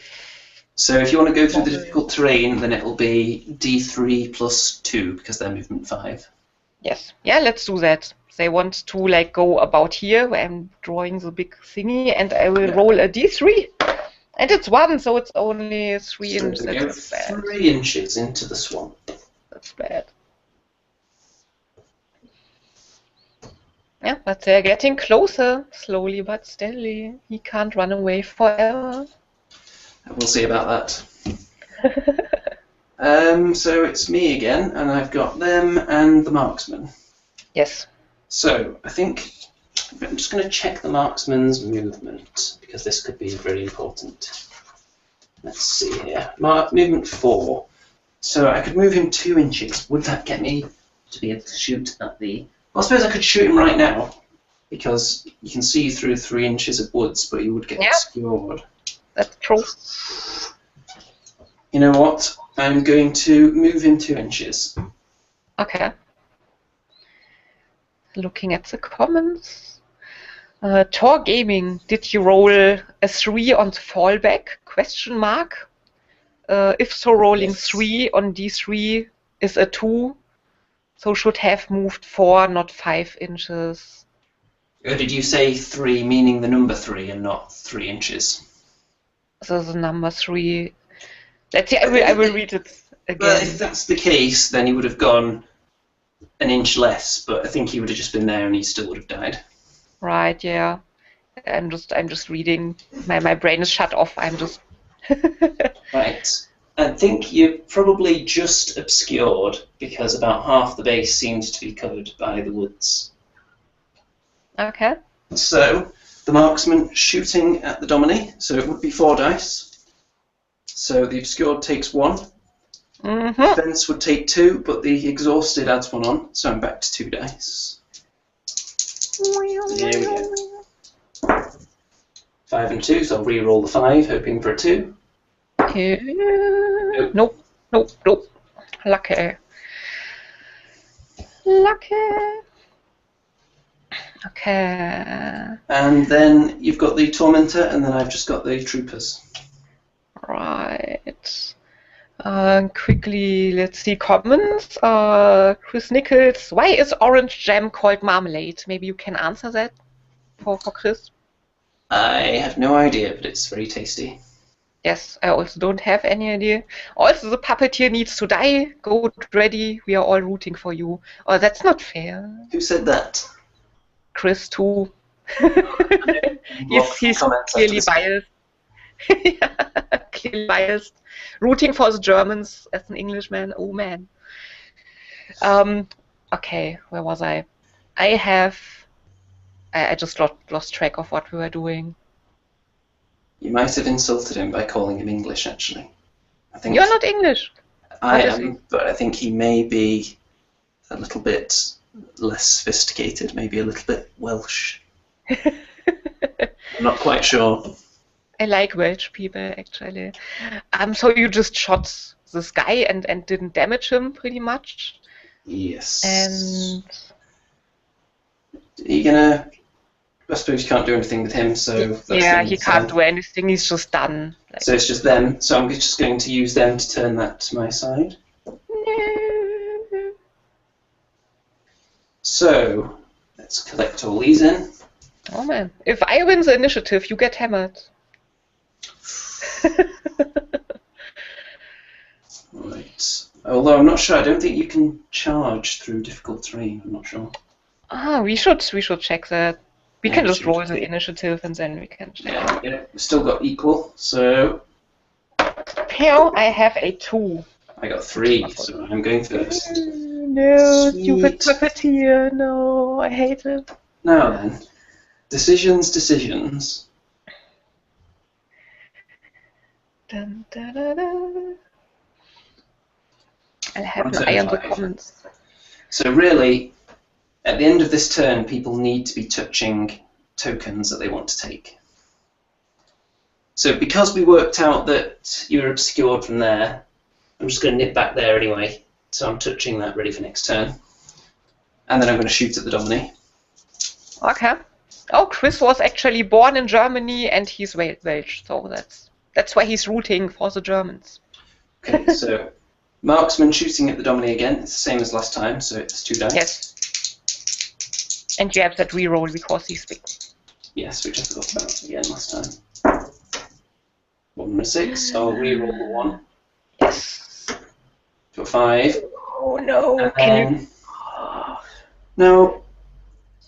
So if you want to go through the difficult terrain, then it'll be D3 plus 2 because they're movement 5. Yes. Yeah, let's do that. They want to like go about here where I'm drawing the big thingy, and I will roll a D3. And it's 1, so it's only 3 inches. That's bad. 3 inches into the swamp. That's bad. Yeah, but they're getting closer, slowly but steadily. He can't run away forever. We'll see about that. So it's me again, and I've got them and the marksman. Yes. So I think I'm just going to check the marksman's movement, because this could be very important. Let's see here. Movement 4. So I could move him 2 inches. Would that get me to be able to shoot at the... Well, I suppose I could shoot him right now, because you can see through 3 inches of woods, but you would get obscured. That's true. You know what? I'm going to move him 2 inches. Okay. Looking at the comments. Tor Gaming, did you roll a 3 on the fallback? Question mark. If so, rolling 3 on D3 is a 2. So should have moved 4, not 5 inches. Did you say 3, meaning the number 3 and not 3 inches? So the number 3. Let's see, I will read it again. Well, if that's the case, then he would have gone an inch less, but I think he would have just been there and he still would have died. Right, yeah. I'm just reading. My brain is shut off. I'm just Right. I think you're probably just obscured because about half the base seems to be covered by the woods. Okay. So, the marksman shooting at the Dominie, so it would be 4 dice. So the obscured takes 1. Defense would take 2, but the exhausted adds 1 on, so I'm back to 2 dice. There we go. 5 and 2, so I'll re-roll the 5, hoping for a 2. Nope. lucky. Lucky. Okay. And then you've got the Tormentor, and then I've just got the Troopers. Right. Quickly, let's see comments. Chris Nichols, why is orange jam called marmalade? Maybe you can answer that for Chris. I have no idea, but it's very tasty. Yes, I also don't have any idea. Also, the puppeteer needs to die. Go Dready. We are all rooting for you. Oh, that's not fair. Who said that? Chris too. Lots of he's comments after clearly this. biased. Yeah, clearly biased. Rooting for the Germans as an Englishman. Oh man. Okay, where was I? I just lost track of what we were doing. You might have insulted him by calling him English, actually. I think You're not English. I What is am, but I think he may be a little bit less sophisticated, maybe a little bit Welsh. I'm not quite sure. I like Welsh people, actually. So you just shot this guy and didn't damage him, pretty much. Yes. And Are you gonna? I suppose you can't do anything with him, so that's yeah, the he can't do anything. He's just done. Like, So it's just them. So I'm just going to use them to turn that to my side. no. So let's collect all these in. Oh man! If I win the initiative, you get hammered. Right. Although I'm not sure. I don't think you can charge through difficult terrain. I'm not sure. We should check that. We Yeah, can we just should. roll the initiative and then we can check. Yeah. We've still got equal. So Here I have a 2. I got 3. So I'm going first. No, Sweet. stupid puppeteer. No, I hate it. Now then, decisions. Dun, da, da, da. I'll have On an turn eye on the 5. comments. So really, at the end of this turn, people need to be touching tokens that they want to take. So because we worked out that you're obscured from there, I'm just going to nip back there anyway. So I'm touching that ready for next turn. And then I'm going to shoot at the Dominie. Okay. Oh, Chris was actually born in Germany and he's Welsh, so that's why he's rooting for the Germans. Okay, so marksman shooting at the Dominie again. It's the same as last time, so it's 2 dice. Yes. And you have that reroll because he's big. Yes, which I forgot about again last time. 1 and a 6. I'll reroll the 1. Yes. To a 5. Oh no! And Can then, you? no,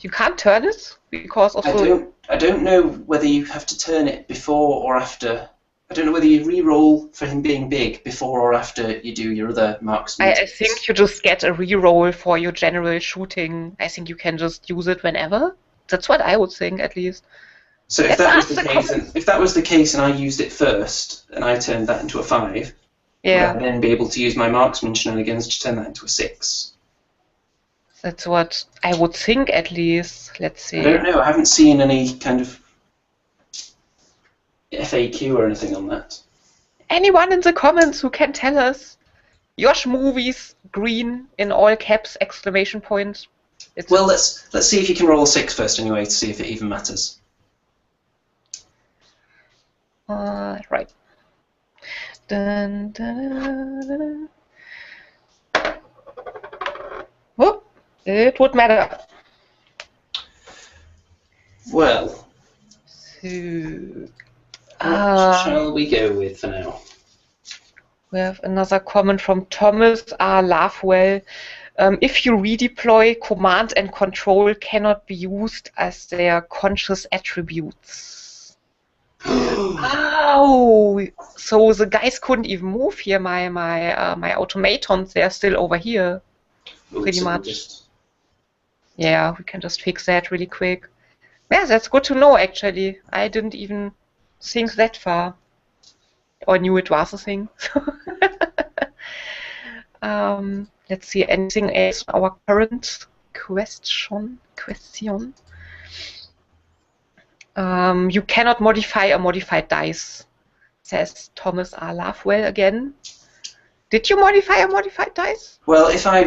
You can't turn it because of the. I don't know whether you have to turn it before or after. I don't know whether you re-roll for him being big before or after you do your other marksman. I think you just get a reroll for your general shooting. I think you can just use it whenever. That's what I would think, at least. So if Let's that was ask the the case, comments. if that was the case, and I used it first, and I turned that into a 5, Yeah, would I then be able to use my marksman shenanigans to turn that into a 6? that's what I would think, at least. Let's see. I don't know. I haven't seen any kind of FAQ or anything on that. Anyone in the comments who can tell us? Yosh movies, green in all caps, exclamation point. It's Well, let's see if you can roll a 6 first anyway to see if it even matters. right. Dun, dun, dun, dun. Whoop. It would matter. Well, So, what shall we go with for now? we have another comment from Thomas R. Laughwell. If you redeploy, command and control cannot be used as their conscious attributes. Oh, so the guys couldn't even move here. My automatons, they're still over here. Pretty So we'll much. just- Yeah, we can just fix that really quick. Yeah, that's good to know, actually. I didn't even think that far. Or knew it was a thing. Let's see, anything else on our current question? You cannot modify a modified dice, says Thomas R. Lovewell again. Did you modify a modified dice? Well, if I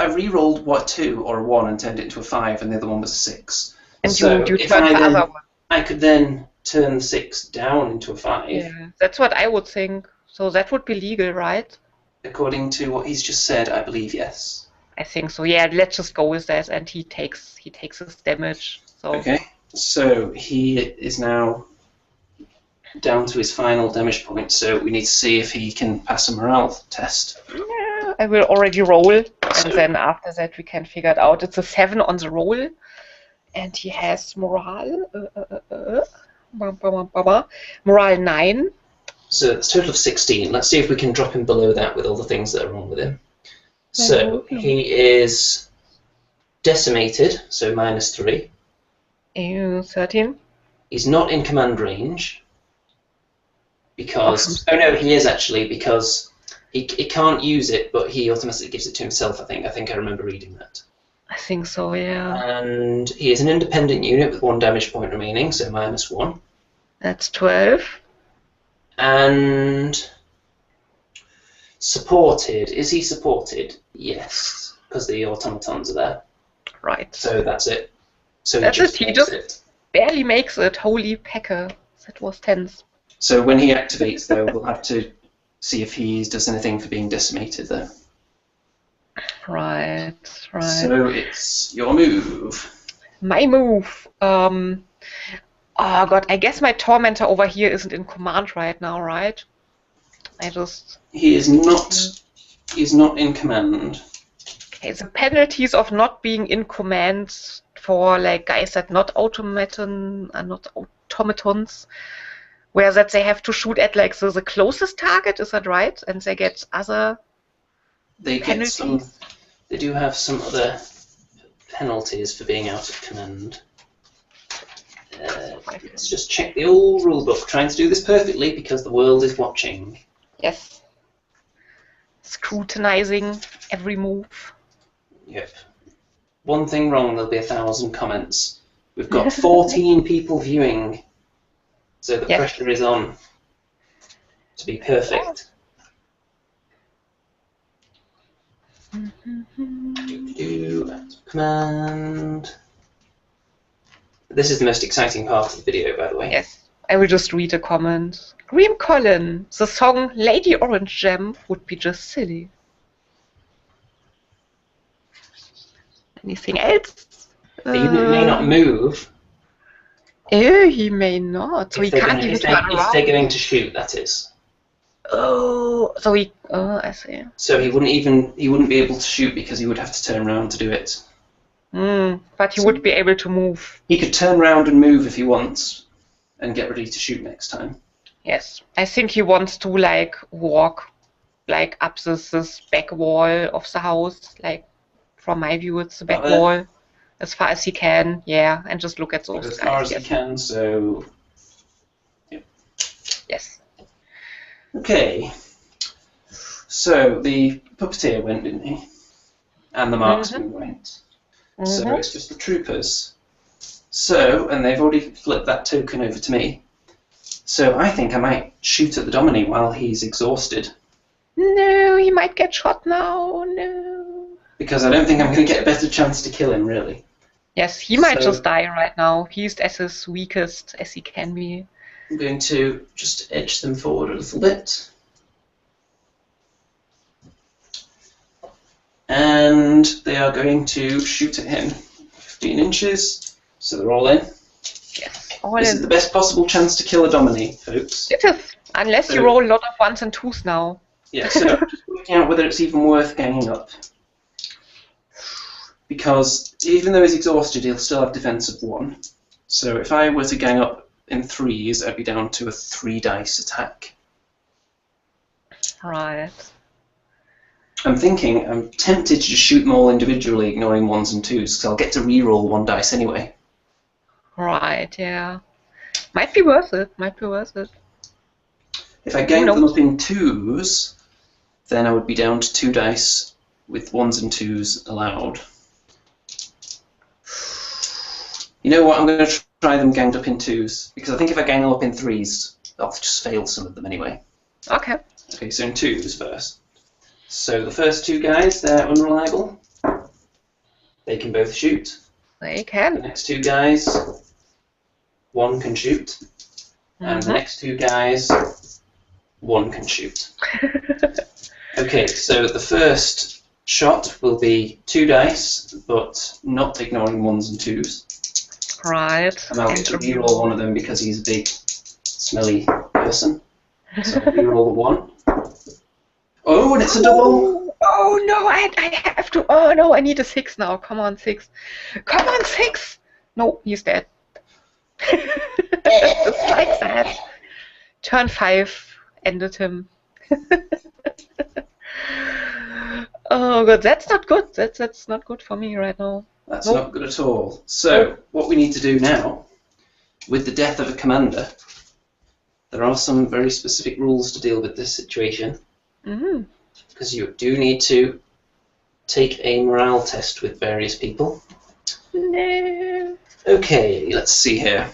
re-rolled what 2 or a 1 and turned it into a 5, and the other one was a 6. And So you if turned I the then other one. I could then turn the 6 down into a 5, Yeah, that's what I would think. So that would be legal, right? according to what he's just said. I believe yes. I think so. Yeah, let's just go with that, and he takes his damage. So Okay, so he is now down to his final damage point. So we need to see if he can pass a morale test. yeah, I will already roll, and then after that we can figure it out. It's a 7 on the roll, and he has morale. Morale 9. So it's a total of 16. Let's see if we can drop him below that with all the things that are wrong with him. So he is decimated, so -3. 13. He's not in command range because oh no, he is actually, because he can't use it, but he automatically gives it to himself. I think I remember reading that. I think so, yeah. And he is an independent unit with 1 damage point remaining, so -1. That's 12. And supported. Is he supported? Yes, because the automatons are there. Right. So that's it. So That's he just it. He makes just it. barely makes it. Holy pecker. That was tense. So when he activates, though, we'll have to see if he does anything for being decimated, though. Right. So it's your move. My move. Oh god, I guess my tormentor over here isn't in command right now, right? He is not. He's not in command. Okay, the penalties of not being in command for like guys that not automatons, where that they have to shoot at like the closest target, is that right? And they get other penalties? Get some. They do have some other penalties for being out of command. Let's just check the old rulebook. Trying to do this perfectly because the world is watching. Yes. Scrutinizing every move. Yep. One thing wrong, there'll be 1,000 comments. We've got 14 people viewing, so the pressure is on to be perfect. Command. This is the most exciting part of the video, by the way. Yes, I will just read a comment. Green Colin, the song Lady Orange Gem would be just silly. Anything else? He may not move. Oh, he may not. So he can't even turn around. If they're going to shoot, that is. Oh, so he. Oh, I see. So he wouldn't be able to shoot because he would have to turn around to do it. But he would be able to move. He could turn around and move if he wants, and get ready to shoot next time. Yes, I think he wants to like walk, like up this back wall of the house. Like from my view, it's the back wall, as far as he can. Yeah, and just look at those guys. As far as he can. So. Yep. Yes. Okay. So the puppeteer went, didn't he? And the marksman went. So it's just the troopers. So, and they've already flipped that token over to me. So I think I might shoot at the Dominie while he's exhausted. No, he might get shot now. No. Because I don't think I'm going to get a better chance to kill him, really. Yes, he might just die right now. He's at his weakest as he can be. I'm going to just edge them forward a little bit. And they are going to shoot at him. 15 inches, so they're all in. Yes, this is the best possible chance to kill a Dominie, folks. It is, unless you roll a lot of 1s and 2s now. Yeah, so just working out whether it's even worth ganging up. Because even though he's exhausted, he'll still have defense of 1. So if I were to gang up in 3s, I'd be down to a 3-dice attack. Right. I'm tempted to just shoot them all individually, ignoring 1s and 2s, because I'll get to re-roll 1 dice anyway. Right, yeah. Might be worth it, If I gang them up in 2s, then I would be down to 2 dice with 1s and 2s allowed. You know what, I'm going to try them ganged up in 2s, because I think if I gang them up in 3s, I'll just fail some of them anyway. Okay. Okay, so in 2s first. So the first two guys, they're unreliable. They can both shoot. They The can. next two guys, one can shoot. And the next two guys, one can shoot. Okay, so the first shot will be 2 dice, but not ignoring 1s and 2s. Right. And I'll get to reroll one of them because he's a big, smelly person. So I'll reroll the 1. Oh, and it's a double! Oh no, I have to. Oh no, I need a 6 now. Come on, 6. Come on, 6! No, he's dead. Just like that. Turn 5 ended him. Oh god, that's not good. That's not good for me right now. That's not good at all. So, what we need to do now, with the death of a commander, there are some very specific rules to deal with this situation. Because you do need to take a morale test with various people. No. Okay, let's see here.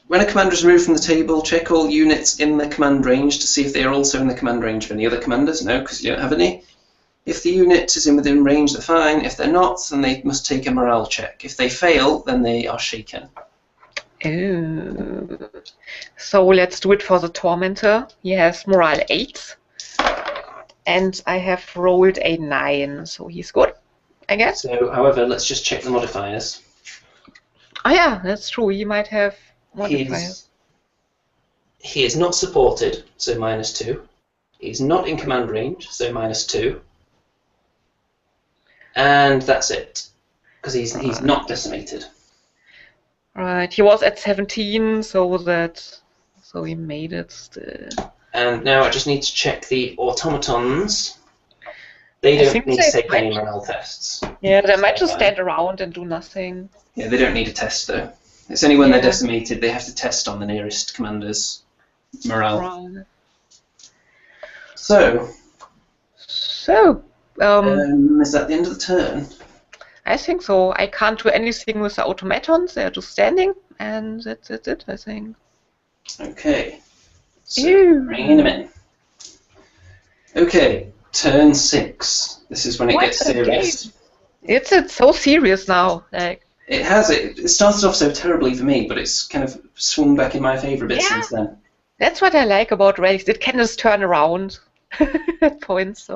When a commander is removed from the table, check all units in the command range to see if they are also in the command range of any other commanders. No, because you don't have any. If the unit is within range, they're fine. If they're not, then they must take a morale check. If they fail, then they are shaken. Oh. So let's do it for the Tormentor. He has morale 8. And I have rolled a 9, so he's good, I guess. So, however, let's just check the modifiers. Oh yeah, that's true. He might have modifiers. He is not supported, so -2. He's not in command range, so -2. And that's it, because he's not decimated. Right, he was at 17, so he made it still. And now I just need to check the automatons. They don't need to take any morale tests. Yeah, they might just stand around and do nothing. Yeah, they don't need a test though. It's only when they're decimated they have to test on the nearest commander's morale. Right. So, is that the end of the turn? I think so. I can't do anything with the automatons. They're just standing, and that's it, I think. Okay. So, bringing them in. Okay, turn 6. This is when it gets serious. It's so serious now. Like it started off so terribly for me, but it's kind of swung back in my favour a bit since then. That's what I like about Relics. It can just turn around at points.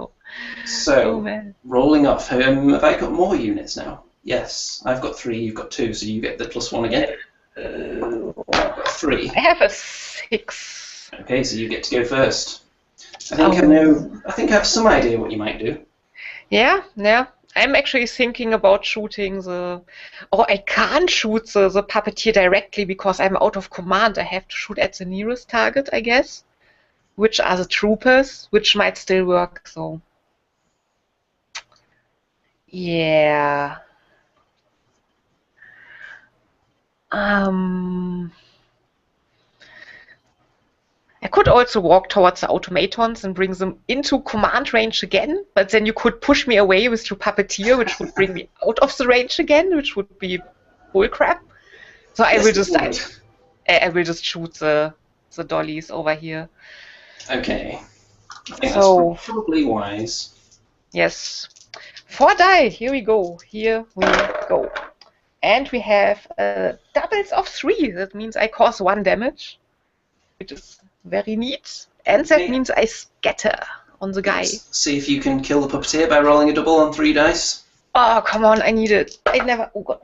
So, rolling off. Have I got more units now? Yes, I've got 3. You've got 2, so you get the +1 again. I've got 3. I have a 6. Okay, so you get to go first. I think I have some idea what you might do. Yeah. I'm actually thinking about shooting I can't shoot the puppeteer directly because I'm out of command. I have to shoot at the nearest target, I guess, which are the troopers, which might still work, so. Yeah. I could also walk towards the automatons and bring them into command range again, but then you could push me away with your puppeteer, which would bring me out of the range again, which would be bullcrap. So I will just shoot the dollies over here. Okay. I think that's probably wise. Yes. 4 die. Here we go. And we have doubles of 3. That means I cause 1 damage, which is very neat. And that means I scatter on the guy. Let's see if you can kill the puppeteer by rolling a double on 3 dice. Oh, come on. I need it. Oh god.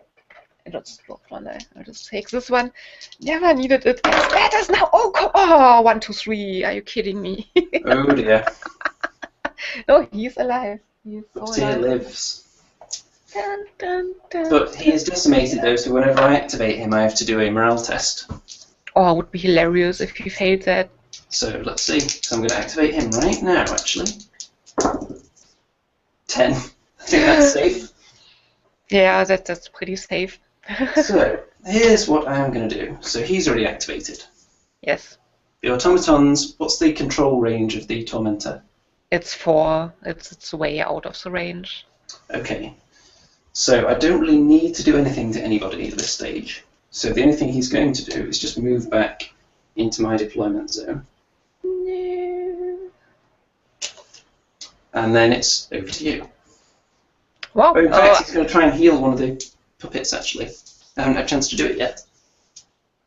I just dropped 1 die. I'll just take this one. Never needed it. It scatters now. Oh, 1, 2, 3. Are you kidding me? Oh dear. No, he's alive. He's so alive. Lives. Dun, dun, dun, but he is decimated though, so whenever I activate him I have to do a morale test. Oh, it would be hilarious if he failed that. So let's see. So I'm going to activate him right now actually. 10. I think that's safe. Yeah, that's pretty safe. So here's what I am going to do. So he's already activated. Yes. The automatons, what's the control range of the Tormentor? It's 4. It's way out of the range. Okay. So I don't really need to do anything to anybody at this stage. So the only thing he's going to do is just move back into my deployment zone. No. And then it's over to you. Wow. Oh, in fact, he's going to try and heal one of the puppets, actually. I haven't had a chance to do it yet.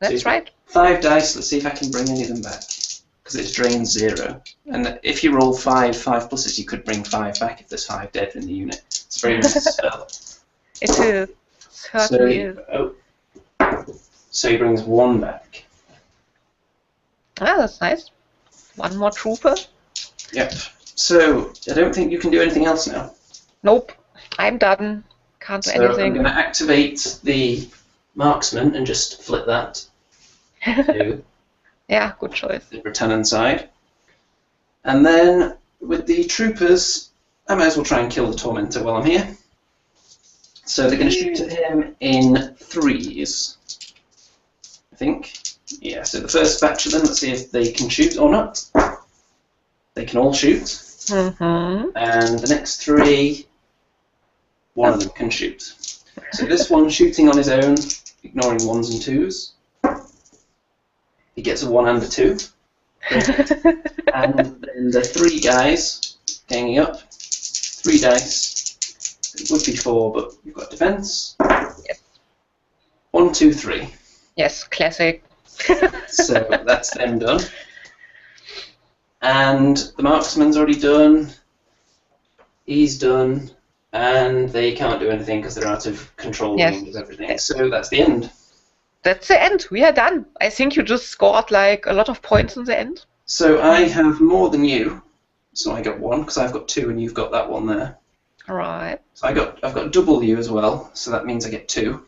That's right. 5 dice. Let's see if I can bring any of them back. Because it's drained 0. And if you roll 5 pluses, you could bring 5 back if there's 5 dead in the unit. It's a very nice spell. It is. Certainly is. Oh. So he brings 1 back. Ah, that's nice. 1 more trooper. Yep. So I don't think you can do anything else now. Nope. I'm done. Can't do anything. So I'm going to activate the marksman and just flip that to Yeah, good choice. the Britannian side. And then with the troopers, I might as well try and kill the Tormentor while I'm here. So they're going to shoot at him in 3s, I think. Yeah, so the first batch of them, let's see if they can shoot or not. They can all shoot. Mm-hmm. And the next 3, one of them can shoot. So this one shooting on his own, ignoring 1s and 2s. He gets a 1 and a 2. And then the 3 guys ganging up. 3 dice. It would be 4, but you've got defense. Yes. 1, 2, 3. Yes, classic. So that's them done. And the marksman's already done. He's done. And they can't do anything because they're out of control range of everything. Yes. So that's the end. That's the end. We are done. I think you just scored like a lot of points in the end. So I have more than you. So I got 1 because I've got 2 and you've got that one there. All right. So I've got double you as well. So that means I get 2.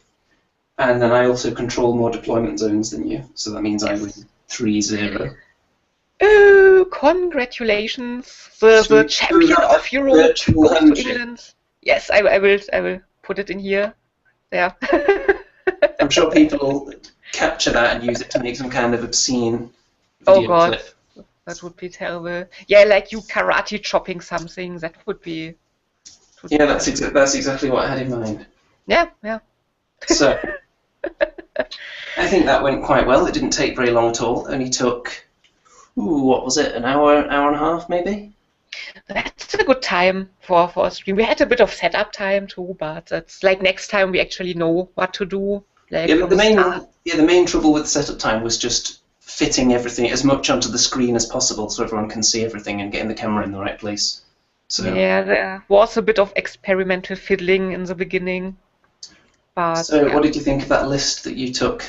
And then I also control more deployment zones than you. So that means I win 3-0. Oh, congratulations! The champion of Europe goes to England. Yes, I will put it in here. There. I'm sure people will capture that and use it to make some kind of obscene video clip. That would be terrible. Yeah, like you karate chopping something. That would be. Yeah, that's exactly what I had in mind. Yeah, yeah. So, I think that went quite well. It didn't take very long at all. It only took, what was it, an hour and a half maybe? That's a good time for a stream. We had a bit of setup time too, but that's like next time we actually know what to do. Like yeah, the main trouble with setup time was just fitting everything as much onto the screen as possible so everyone can see everything and getting the camera in the right place. So, yeah, there was a bit of experimental fiddling in the beginning. But, so what did you think of that list that you took?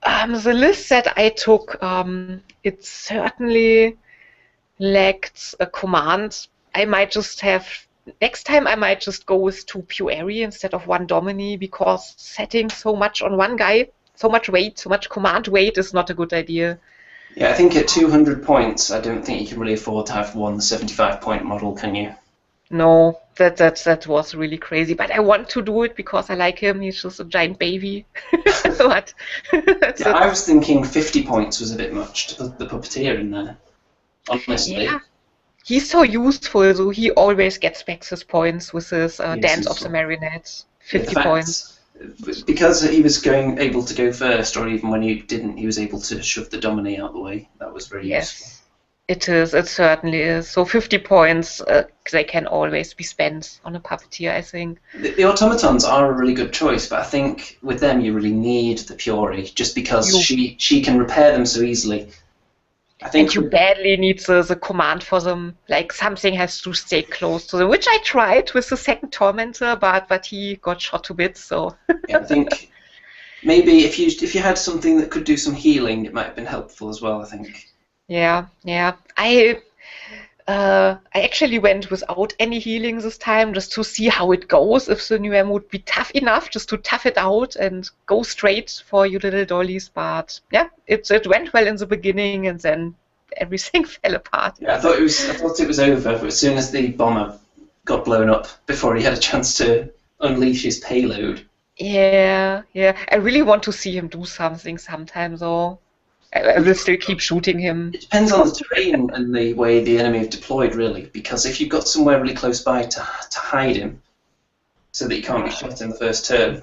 The list that I took, it certainly lacked a command. I might just have, next time I might just go with 2 Pueri instead of 1 Domini, because setting so much on one guy, so much weight, so much command weight is not a good idea. Yeah, I think at 200 points, I don't think you can really afford to have one 75-point model, can you? No, that was really crazy. But I want to do it because I like him. He's just a giant baby. But I was thinking 50 points was a bit much to put the puppeteer in there. Honestly. Yeah. He's so useful, so he always gets back his points with his Dance of the Marionettes. 50 points. Because he was able to go first, or even when he didn't, he was able to shove the Domini out the way. That was very useful. It is. It certainly is. So 50 points, they can always be spent on a puppeteer, I think. The automatons are a really good choice, but I think with them you really need the Pueri, just because she can repair them so easily. I think and you badly need the command for them. Like something has to stay close to them, which I tried with the second Tormentor, but he got shot to bits. So yeah, I think maybe if you had something that could do some healing, it might have been helpful as well. I think. Yeah. I actually went without any healing this time, just to see how it goes. If the new M would be tough enough, just to tough it out and go straight for you little dollies. But yeah, it went well in the beginning, and then everything fell apart. Yeah, I thought it was over, but as soon as the bomber got blown up, before he had a chance to unleash his payload. Yeah. I really want to see him do something sometime, though. I will still keep shooting him. It depends on the terrain and the way the enemy have deployed, really. Because if you've got somewhere really close by to hide him, so that he can't be shot in the first turn,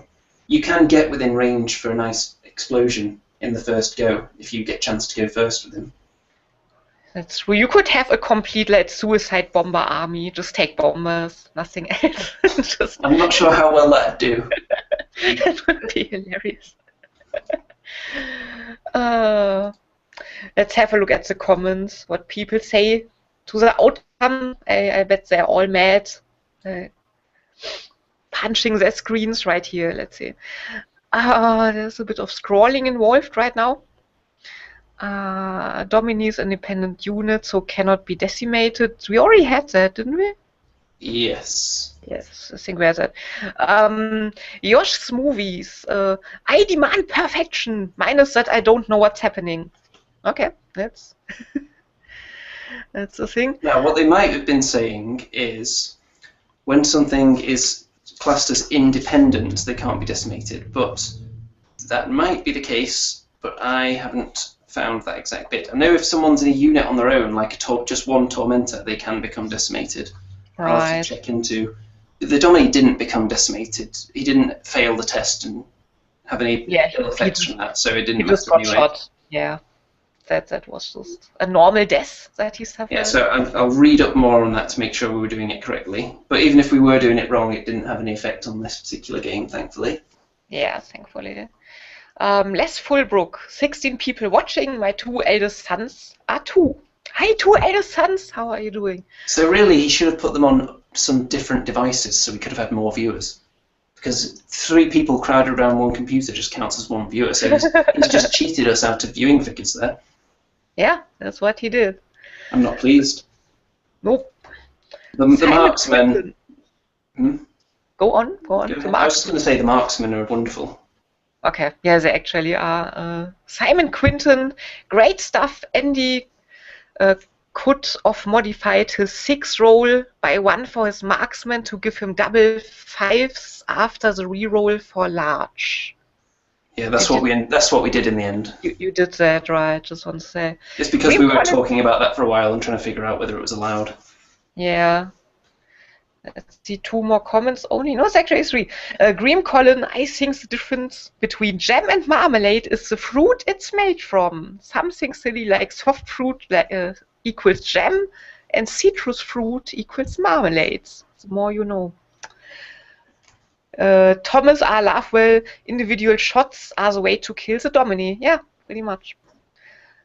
you can get within range for a nice explosion in the first go if you get a chance to go first with him. That's true. You could have a complete like suicide bomber army. Just take bombers, nothing else. Just I'm not sure how well that'd do. that would be hilarious. Uh, let's have a look at the comments. What people say to the outcome. I bet they're all mad. Punching their screens right here. Let's see. There's a bit of scrolling involved right now. Domini's independent unit, so cannot be decimated. We already had that, didn't we? Yes. Yes, I think we had that. Yosh's movies. I demand perfection, minus that I don't know what's happening. Okay, that's that's the thing. Now, what they might have been saying is when something is classed as independent, they can't be decimated, but that might be the case, but I haven't found that exact bit. I know if someone's in a unit on their own, like just one Tormentor, they can become decimated. I'll have to check into... The Domini didn't become decimated. He didn't fail the test and have any ill effects from that, so it didn't matter got anyway. Shot. Yeah, that was just a normal death that he suffered. Yeah, so I'll read up more on that to make sure we were doing it correctly. But even if we were doing it wrong, it didn't have any effect on this particular game, thankfully. Yeah, thankfully. Les Fulbrook, 16 people watching. My 2 eldest sons are 2. Hi, 2 eldest sons. How are you doing? So really, he should have put them on some different devices so we could have had more viewers. Because 3 people crowded around one computer just counts as 1 viewer. So he's just cheated us out of viewing figures there. Yeah, that's what he did. I'm not pleased. Nope. The marksmen... Go on. I was just going to say the marksmen are wonderful. Okay, yeah, they actually are. Simon Quinton, great stuff. Andy could have modified his 6 roll by 1 for his marksman to give him double 5s after the reroll for large. Yeah, that's what we did in the end. You did that, right? Just want to say. It's because we were talking about that for a while and trying to figure out whether it was allowed. Yeah. Let's see, 2 more comments only. No, it's actually 3. Green Colin, I think the difference between jam and marmalade is the fruit it's made from. Something silly like soft fruit equals jam and citrus fruit equals marmalades. The more you know. Thomas R. Lovewell, individual shots are the way to kill the Domini. Yeah, pretty much.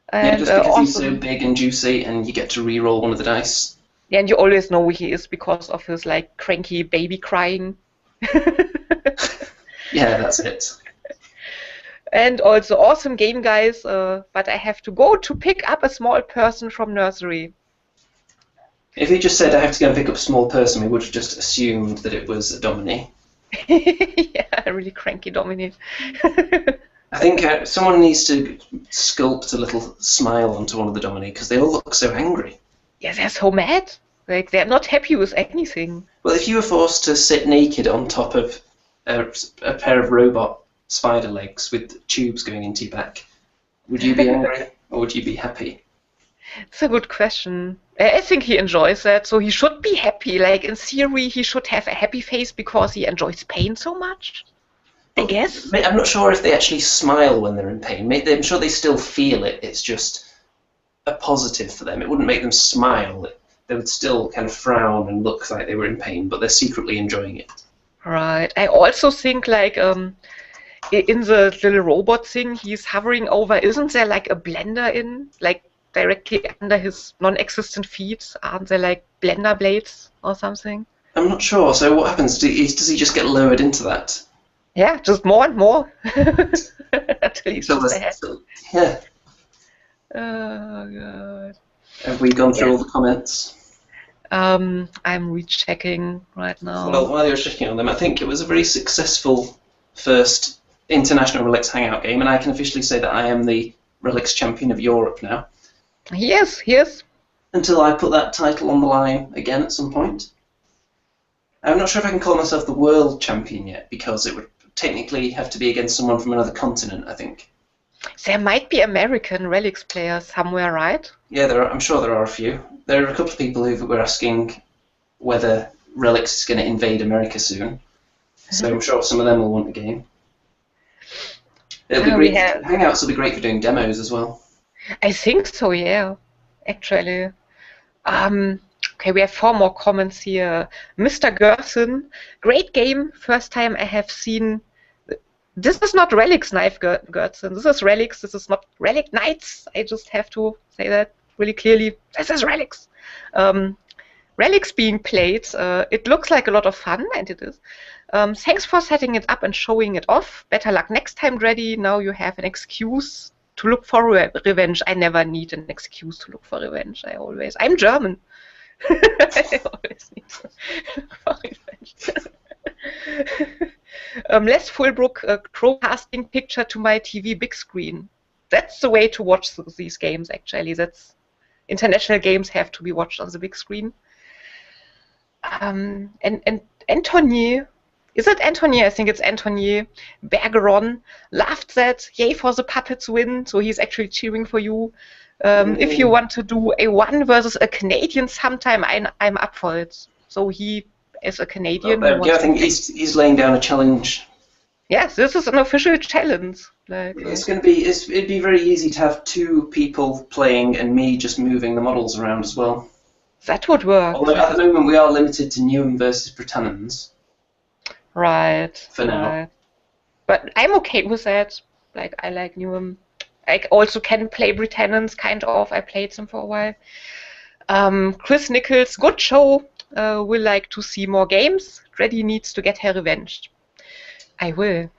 And, just because he's so big and juicy and you get to re-roll one of the dice. Yeah, and you always know who he is because of his like cranky baby crying. Yeah, that's it. And also awesome game, guys, but I have to go to pick up a small person from nursery. If he just said I have to go and pick up a small person, we would have just assumed that it was a Domini. Yeah, a really cranky Domini. I think someone needs to sculpt a little smile onto one of the Domini because they all look so angry. Yeah, they're so mad. Like, they're not happy with anything. Well, if you were forced to sit naked on top of a pair of robot spider legs with tubes going into your back, would you be angry or would you be happy? It's a good question. I think he enjoys that, so he should be happy. Like, in theory, he should have a happy face because he enjoys pain so much, I guess. I'm not sure if they actually smile when they're in pain. I'm sure they still feel it. It's just a positive for them. It wouldn't make them smile. They would still kind of frown and look like they were in pain, but they're secretly enjoying it. Right. I also think, like, in the little robot thing he's hovering over, isn't there like a blender like directly under his non-existent feet? Aren't there like blender blades or something? I'm not sure. So what happens? Does he just get lowered into that? Yeah, just more and more until he's just ahead. Yeah. Oh god. Have we gone through all the comments? I'm rechecking right now. Well, while you're checking on them, I think it was a very successful first International Relics Hangout game, and I can officially say that I am the Relics Champion of Europe now. Yes. Until I put that title on the line again at some point. I'm not sure if I can call myself the World Champion yet, because it would technically have to be against someone from another continent, I think. There might be American Relics players somewhere, right? Yeah, I'm sure there are a few. There are a couple of people who were asking whether Relics is going to invade America soon. So I'm sure some of them will want the game. It'll be great. Hangouts will be great for doing demos as well. I think so, yeah. actually. Okay, we have 4 more comments here. Mr. Gerson, great game. First time I have seen. This is not Relics Knife, Gerson. This is Relics. This is not Relic Knights. I just have to say that really clearly. This is Relics. Relics being played. It looks like a lot of fun, and it is. Thanks for setting it up and showing it off. Better luck next time, Dready. Now you have an excuse to look for revenge. I never need an excuse to look for revenge. I'm German. I always need to look for revenge. Les Fulbrook, crowcasting picture to my TV big screen. That's the way to watch these games, actually. International games have to be watched on the big screen. And Anthony, is it Anthony? I think it's Anthony Bergeron laughed that, yay for the puppets win, so he's actually cheering for you. If you want to do a 1 versus a Canadian sometime, I'm up for it. So he is a Canadian. Well, I think he's laying down a challenge. Yes, this is an official challenge. It'd be very easy to have 2 people playing and me just moving the models around as well. That would work. Although at the moment we are limited to Newham versus Britannons. Right. For now. Right. But I'm okay with that. Like, I like Newham. I also can play Britannons, kind of. I played them for a while. Chris Nichols, good show. Will like to see more games. Dready needs to get her revenge. I will.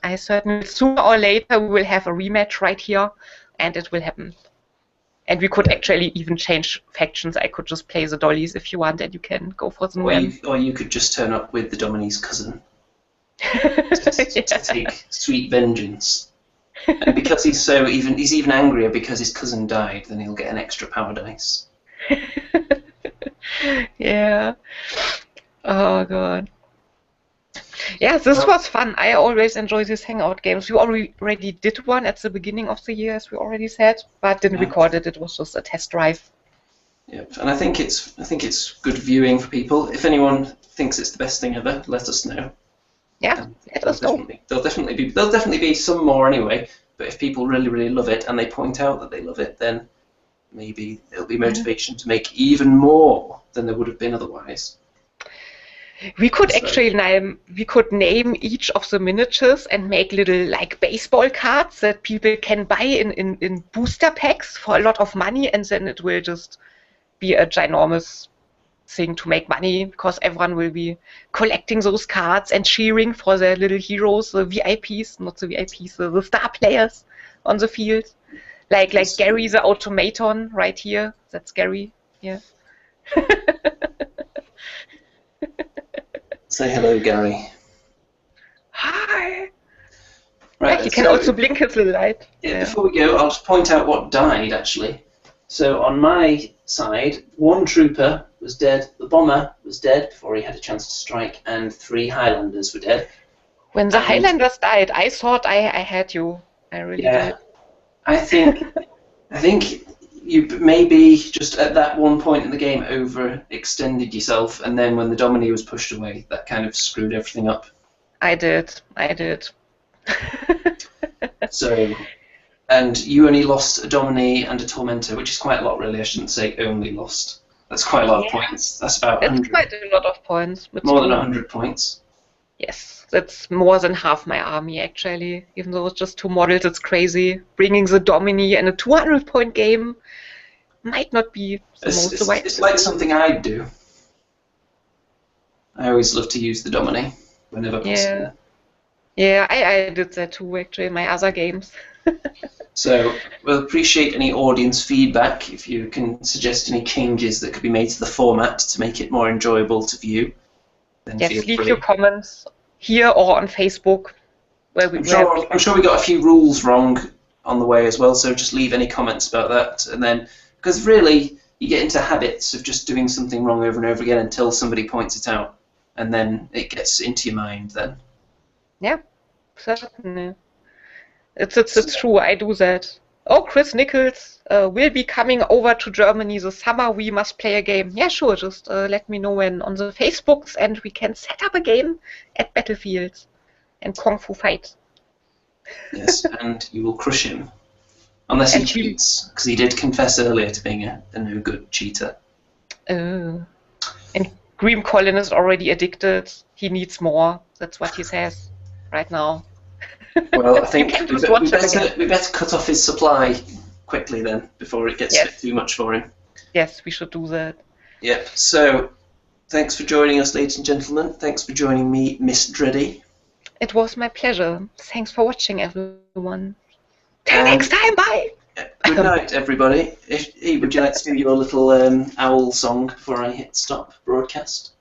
I certainly, sooner or later, we will have a rematch right here, and it will happen. And we could actually even change factions. I could just play the dollies if you want, and you can go for the or you could just turn up with the Dominie's cousin to take sweet vengeance. And because he's even angrier because his cousin died, then he'll get an extra power dice. Yeah. Oh god. Yeah, this was fun. I always enjoy these hangout games. We already did one at the beginning of the year, as we already said, but didn't record it. It was just a test drive. Yep, and I think it's good viewing for people. If anyone thinks it's the best thing ever, let us know. Yeah, let us know. There'll definitely be some more anyway. But if people really, really love it and they point out that they love it, then maybe there'll be motivation to make even more than there would have been otherwise. We could actually name each of the miniatures and make little like baseball cards that people can buy in booster packs for a lot of money, and then it will just be a ginormous thing to make money because everyone will be collecting those cards and cheering for their little heroes, the VIPs, not the VIPs, the star players on the field. Like Gary the automaton right here. That's Gary. Yeah. Say hello, Gary. Hi. Right. Yeah, he can also blink his little light. Yeah, before we go, I'll just point out what died actually. So on my side, 1 trooper was dead, the bomber was dead before he had a chance to strike, and 3 Highlanders were dead. When the Highlanders died, I thought I had you. I really did. I think you maybe just at that one point in the game overextended yourself, and then when the Dominie was pushed away, that kind of screwed everything up. I did. So, and you only lost a Dominie and a Tormentor, which is quite a lot, really. I shouldn't say only lost. That's quite a lot of points. That's about 100. That's quite a lot of points. More than 100 points. Yes, that's more than half my army, actually. Even though it's just 2 models, it's crazy. Bringing the Dominie and a 200-point game might not be the most wise. It's like something I'd do. I always love to use the Dominie whenever possible. Yeah, I did that too, actually, in my other games. So we'll appreciate any audience feedback. If you can suggest any changes that could be made to the format to make it more enjoyable to view, then yes, leave your comments here or on Facebook. I'm sure we got a few rules wrong on the way as well, so just leave any comments about that. And then, because really, you get into habits of just doing something wrong over and over again until somebody points it out, and then it gets into your mind then. Yeah, certainly. It's true, I do that. Oh, Chris Nichols will be coming over to Germany this summer. We must play a game. Yeah, sure, just let me know when on the Facebooks, and we can set up a game at Battlefield and Kung Fu fight. Yes, and you will crush him. Unless he And she. cheats, because he did confess earlier to being a no good cheater. Oh. And Grim Colin is already addicted. He needs more. That's what he says right now. Well, I You think can just watch it again. we better cut off his supply quickly then, before it gets a bit Yes. too much for him. Yes, we should do that. Yep. So, thanks for joining us, ladies and gentlemen. Thanks for joining me, Miss Dready. It was my pleasure. Thanks for watching, everyone. Till next time, bye! Good night, everybody. Hey, would you like to do your little owl song before I hit stop broadcast?